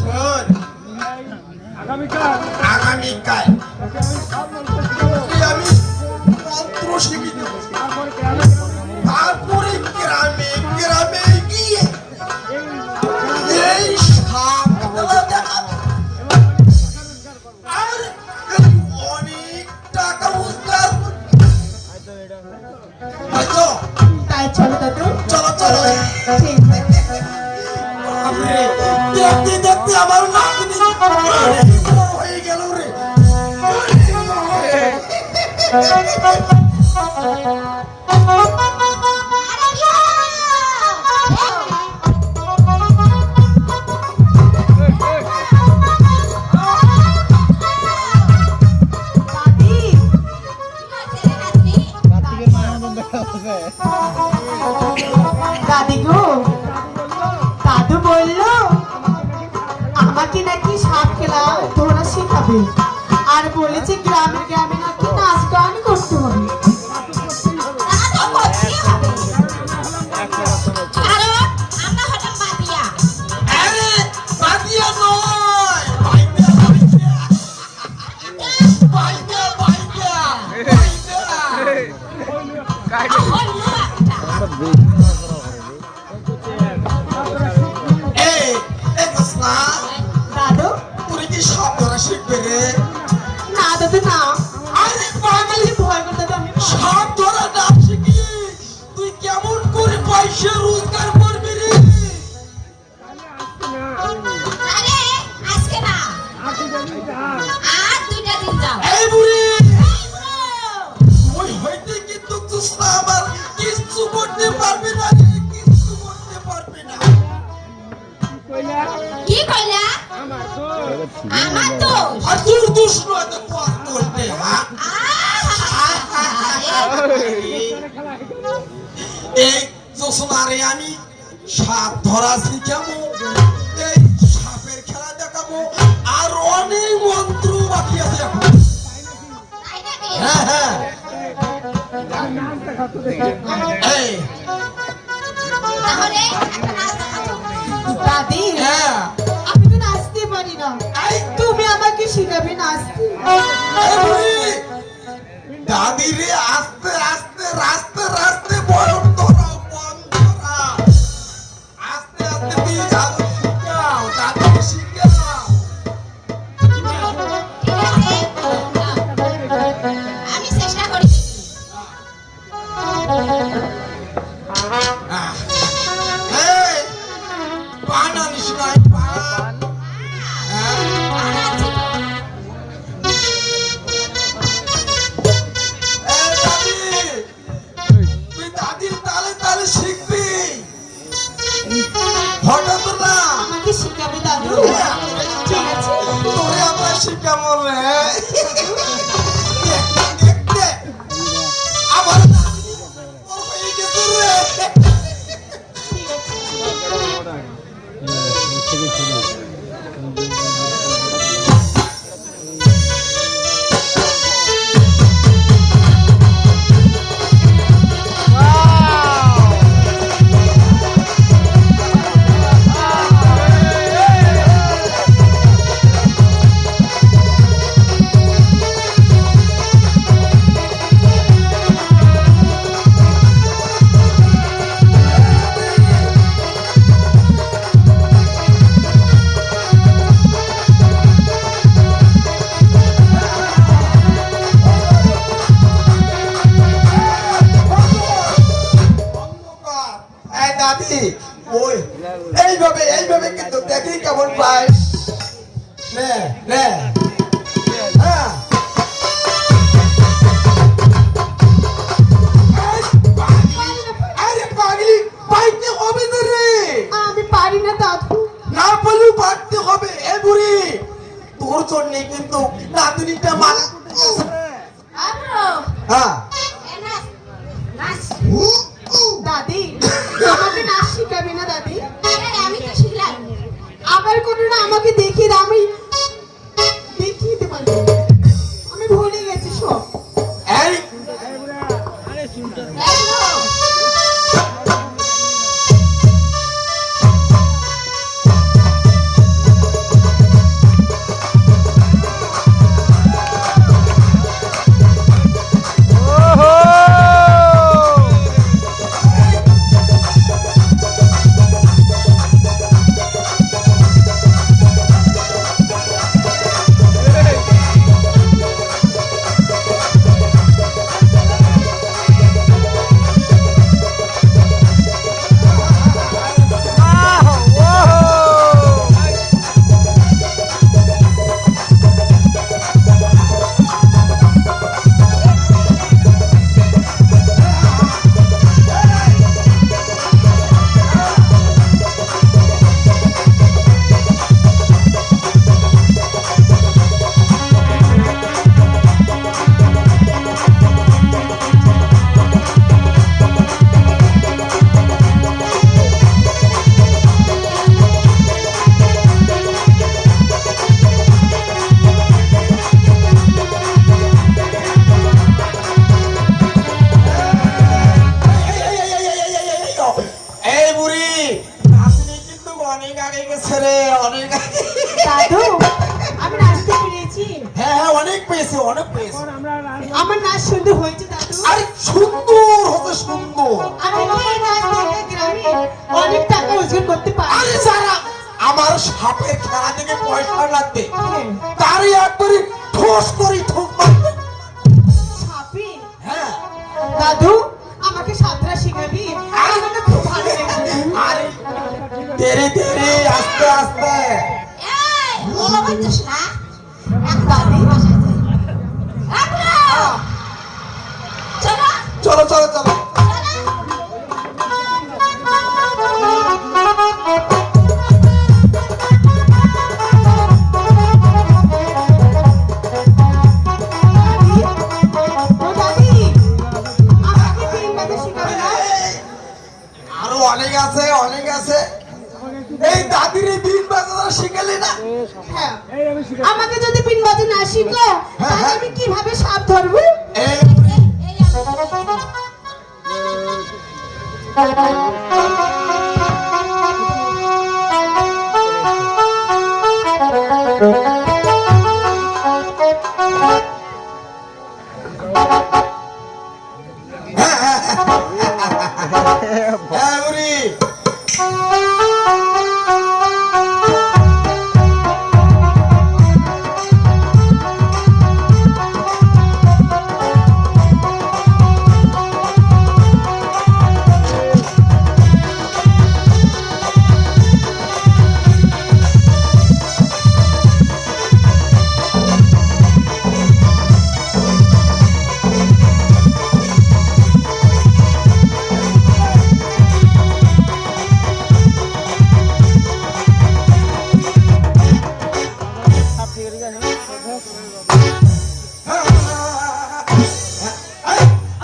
শোন, আগামীকাল তোকে আমি মন্ত্র শিখিয়ে দেবো। তারপরে গ্রামে গ্রামে গিয়ে এই সাপ খেলা দেখাবো। আর এই অনেক টাকা রোজগার করবো। বুঝছো? তাই চলো দাদু। চলো চলো। ঠিক আছে। বাপরে, দেখতে দেখতে আমার নাতনি অনেক বড় হয়ে গেল রে। দাদি, দাদি গো, দাদু বললো আমাকে নাকি সাপ খেলা ধরা শেখাবে আর বলেছে গ্রামে গ্রামে নাকি নাচ গান করতে হবে। আরে বাদিয়া নয়, বাইদা বাইদা এই কৃষ্ণা, দাদু তুই কি সব ধরা শিখবে রে? না দাদু না, আরে পাগলি, ভয় করতে দাদু আমি পারবো না। সব ধরা না শিখলে তুই কেমন করে পয়সা রোজগার করবি রে? এই বুড়ি, ওই হইতে কিন্তু কৃষ্ণা আমার কিচ্ছু করতে পারবে না রে, কিচ্ছু করতে পারবে না। কি কইলা? আমার তো আর তোর দোষ নয় তো তোর করতে, হ্যাঁ? এই জোসনারে আমি সাপ ধরা শিখাবো, এই সাপের খেলা দেখাবো, আর অনেক মন্ত্র বাকি আছে এখন। হ্যাঁ হ্যাঁ, এই তাহলে দাদি হ্যাঁ, আমি তো নাচতে পারি না, তুমি আমাকে শিখাবে নাচতে। এই বুড়ি, দাদি রে আস্তে আস্তে রাস্তে রাস্তে বয়ন ধরাও, বন ধরা, আস্তে আস্তে দিয়ে যাও, শিখাও, দাদিকে শিখাও। ঠিক আছে আমি চেষ্টা করি। এই, পান আনিস নাই, পান? হ্যাঁ? এই মানে আব্রো হ্যাঁ এ নাচ নাচ দাদি আমাকে নাচ শিখাবে না দাদি? আমি তো শিখলাম আবার কোনো না আমাকে দেখিয়ে দাও, আমি দেখিয়ে দিতে পারবো। আমি ভুলে গেছি সব। এই বুড়ি নাচনি কিন্তু অনেক আগে গেছে রে, অনেক আগে। দাদু আমি নাচতে পেরেছি। হ্যাঁ হ্যাঁ অনেক পেয়েছে, অনেক পেয়েছে। আমার নাচ সুন্দর হয়েছে দাদু। আরে সুন্দর হতে সুন্দর। আমি এই নাচ থেকে গ্রামে অনেক টাকা রোজগার করতে পারি। আরে যারা আমার সাপের খেলা থেকে পয়সা লাগবে তারই একবারই ঠোস করি ঠোক মারবে। সাপে? হ্যাঁ দাদু আমাকে সাঁতরা শিখাবি? আমার না খুব ভালো লাগে। আরে ধীরে ধীরে আস্তে আস্তে। এই ওলা বলছিস না দাদি আব্রো চলো চলো চলো চলো। ও দাদি আমাকে তিন বাজে শিখাবে না? আরো অনেক আছে, অনেক আছে। এই দাদির এই দিন বাজার শিখালি না? হ্যাঁ আমাকে যদি তিন বাজে না শিখলো তাহলে আমি কিভাবে সাপ ধরবো? এই এই হ্যাঁ বুড়ি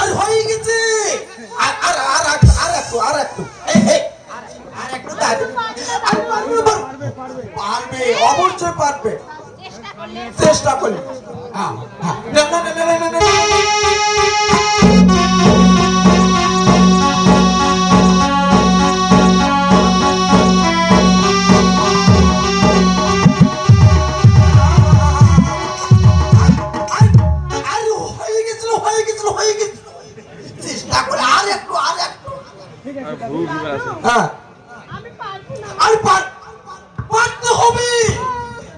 আরে হয়ে গেছে। আর আর আর আর একটু আর একটু এই এই আর একটু দাদি আরে পারবে অবশ্যই পারবে চেষ্টা করলে চেষ্টা করি। হ্যাঁ হ্যাঁ না না না না না চেষ্টা করে আর একটু হ্যাঁ আমি পারবো না। আর পারতে হবে।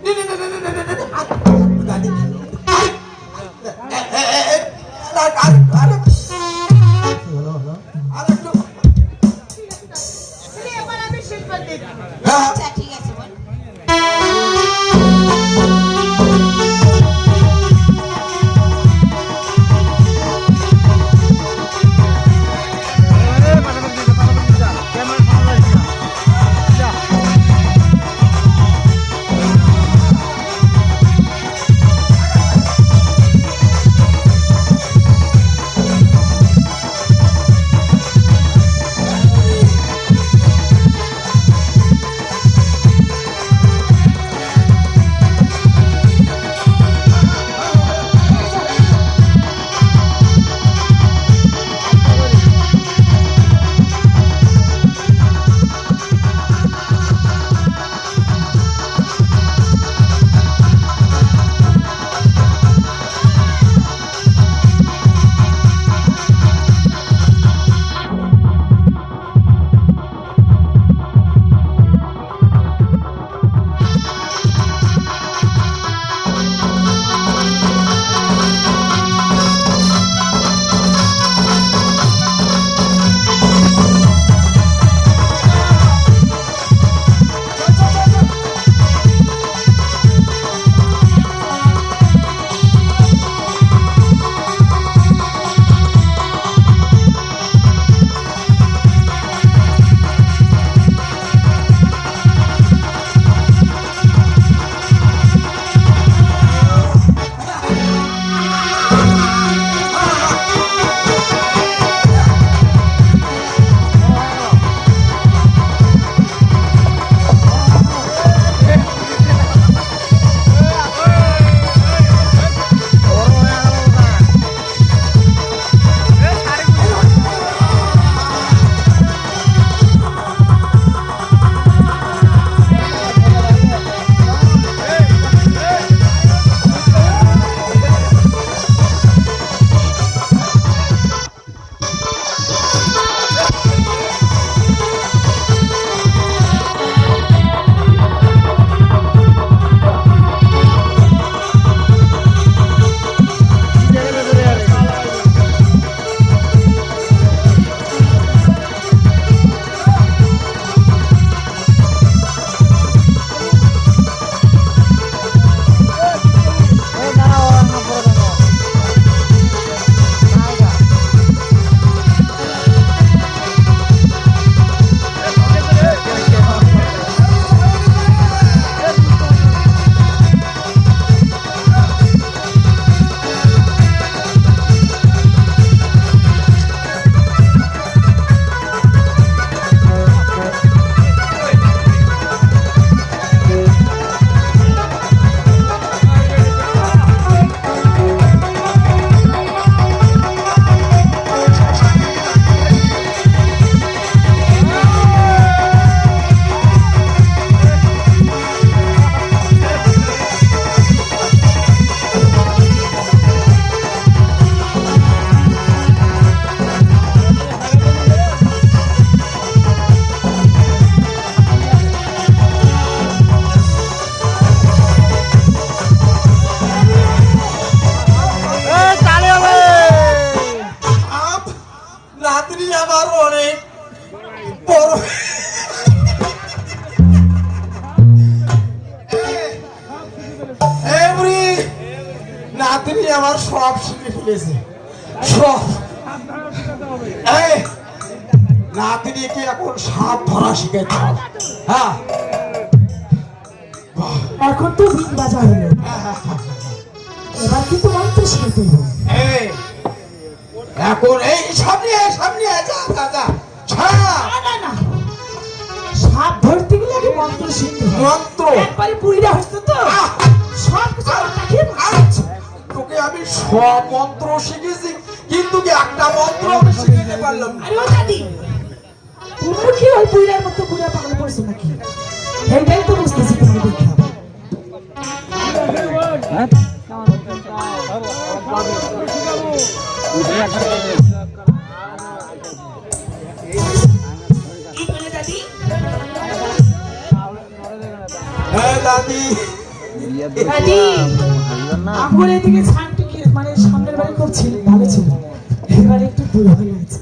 নে, নে, নে, নে, নে, নে, নে, নে, দাদি, আই, আর একটু। এবার আমি শিল্পা দেখি। হ্যাঁ আচ্ছা ঠিক আছে বল শিখে ফেলেছে সব। এই নাতিনিকে এখন সাপ ধরা শিখাইতে হবে। হ্যাঁ এখন তো বিন বাজা হলো, এবার কিন্তু মন্ত্র শিখতে হবে। এই এখন এই সামনে আয়, সামনে আয়, যা যা যা ছাড়। না না না, সাপ ধরতে গেলে আগে মন্ত্র শিখতে হবে। মন্ত্র একবারে পুরিরা হচ্ছে তো সব কিছু আমাকে আচ্ছা, তোকে আমি সব মন্ত্র শিখেছি, কিন্তু কি একটা মন্ত্র আমি শিখাতে পারলাম না। আরে ও দাদি, তুমি কি ওই পুরিরার মতো পুরা পাগল পড়ছো নাকি? এইটাই তো বুঝতেছি তুমি দেখা। কি করে দাদি? হ্যাঁ দাদি, দাদি, আমার এদিকে ছানটি কি মানে সামনের বাড়ি খুব ছিল, ভালো ছিল, এবারে একটু দূর হয়ে গেছে।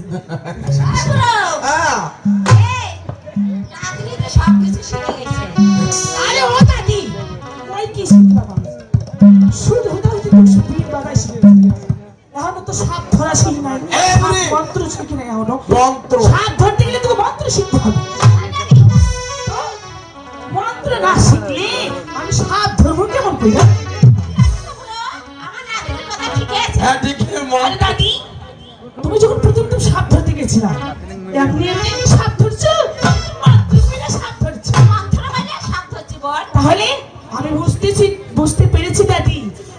হ্যাঁ রাত্রি তো সব কিছু শিখে গেছে। আরে ও দাদি, ওই কি শিখলাম আমি? শুধু হতে হতে তো বিন বাজাই শিখে গেছে। এখনো তো সাপ ধরা শিখি নাই, এই বুড়ি! মন্ত্র শিখি নাই এখনো। মন্ত্র সাপ ধরতে গেলে তোকে মন্ত্র শিখতে হবে। তো মন্ত্র না শিখলে আমি সাপ ধরবো কেমন করে? আমার নাতির কথা ঠিক আছে। হ্যাঁ ঠিক আরে মন্ত্র। দাদি, তুমি যখন প্রথম সাপ ধরতে গেছিলাম, এমনি এমনি সাপ ধরছো, মন্ত্র করে সাপ ধরছো। মন্ত্র বলে সব ধরছি বল। তাহলে আমি বুঝতে পেরেছি দাদি,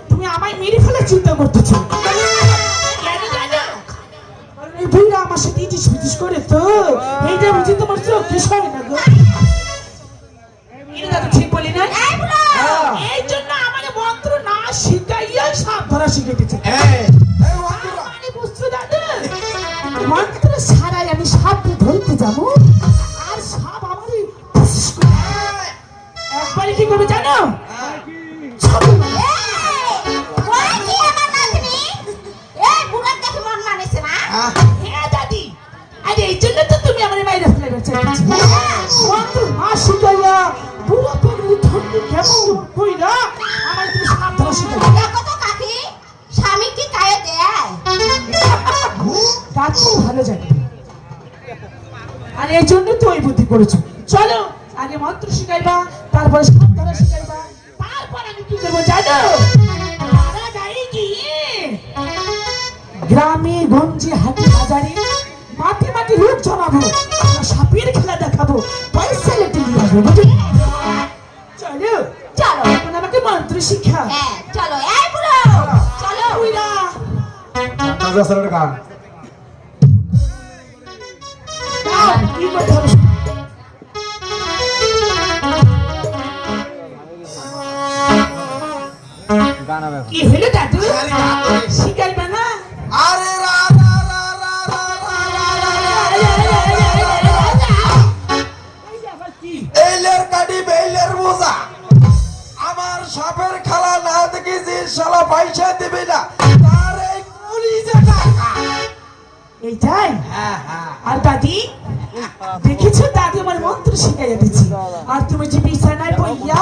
তুমি আমায় মেরে ফেলার চিন্তা করতেছো। কেন জানো? কারণ এই বুড়া আমার সাথে ইটিস পিটিস করে তো, এইটা বুঝি তোমার চোখ বিষয় না গো। এটা তো ঠিক বলি না? এই জন্য আমার মন্ত্র না শিখাইয়া সাপ ধরা শিখেছে। এই মন্ত্র মানে বুঝছো দাদু, মন্ত্র ছাড়াই আমি সাপ ধরতে যাবো, আর সাপ আমারই ফুস করে একবারে কি করবে জানো? ছাড়ো না। ওরা কি আমার নাতনি? এই বুড়ার দেখে মন মানেছে না? হ্যাঁ দাদি, আরে এই জন্য তো তুমি আমার বাইরে ফেলে গেছো। মন্ত্র না শিখাইয়া বুড়া পাগলি ধরতে কেমন কইরা আমার তুমি সাপ ধরা শিখাইয়া। দেখো তো কাকি, স্বামী কি গায়ে দেয়? গাছ ভালো জানি, আর এই জন্য তো ওই বুদ্ধি করেছো। চলো আগে মন্ত্র শিখাইবা, তারপরে সাপ ধরা শিখাইবা, তারপর আমি কি করবো জানো? তারা যাই গিয়ে গ্রামে গঞ্জে হাটে বাজারে মাঠে মাঠে লোক জমাবো, আমরা সাপের খেলা দেখাবো, পয়সা লেটে নিয়ে আসবো, বুঝলি? চলো চলো। এখন আমাকে মন্ত্র শিক্ষা। হ্যাঁ চলো। এই বুড়ো চলো। বুইড়া, গান দাও, কি করতে হবে? কি হলো দাদু? শিখাইবা না? আরে রা রা রা রা রা রা রা রা। এইলের কাটি বেইলের বোঝা, আমার সাপের খেলা না দেখি যে শালা পয়সা দিবে না তার এই পুলিশে টাকা। এইটাই? হ্যাঁ হ্যাঁ আর দাদি, দেখেছো দাদি আমার মন্ত্র শিখাইয়া দিচ্ছি, আর তুমি যে বিছানায় বইয়া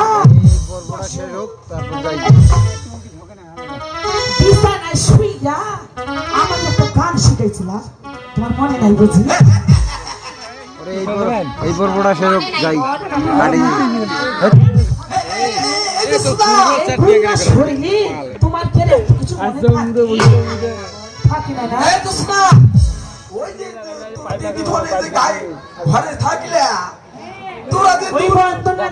বিছানায় শুইয়া আমার একটা গান শিখাইছিল, তোমার মনে নাই বুঝি? এই পর্বটা সেরক যাই শরীরে তোমার কেন কিছু মনে থাকে না? এই তো শোনা, ওই যে দিদি বলে যে গায়ে ঘরে থাকলে তোরা যে ওই বন্দনা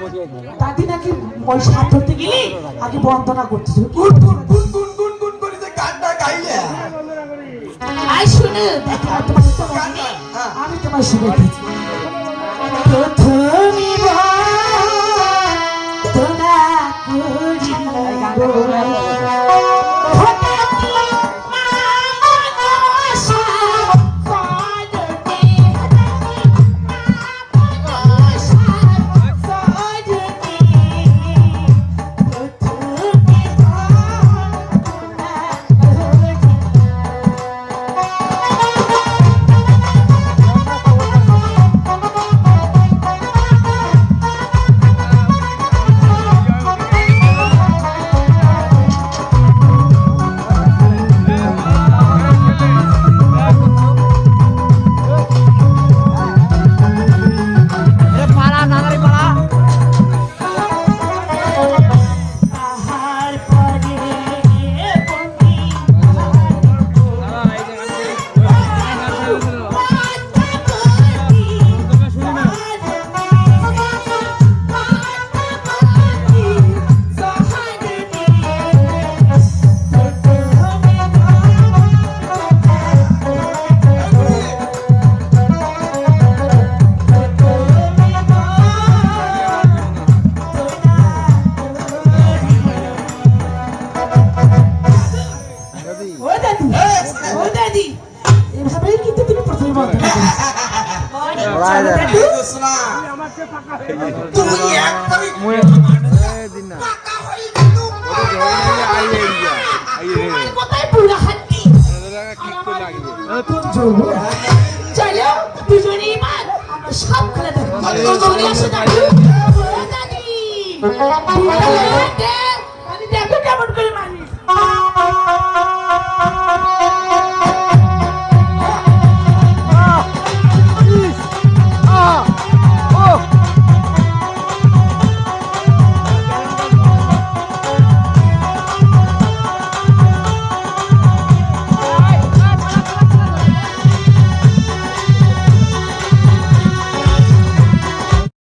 দাদি নাকি ওই সাপ ধরতে গেলে আগে বন্দনা করতেছিল। গুন গুন গুন গুন গুন গুন করে যে গানটা গাইলে আই শুনে দেখো, তোমার তো মনে নেই, আমি তোমার শিখে দিচ্ছি। প্রথমে বন্দনা ও দাদি ও দাদি এভাবেই কিন্তু তুমি প্রথমে বলতে হবে। ওরাই দেয়। দাদু, শোনা আমাকে পাকা তুমি একবারই পাকা হয়ে কিন্তু তোমার কোথায় বুড়া হাতি চলো দুজনেই এবার আমরা সব খেলা দেখবো চলে আসো দাদু ও দাদি বুড়া হাতি, আমি দেখো কেমন করে মারি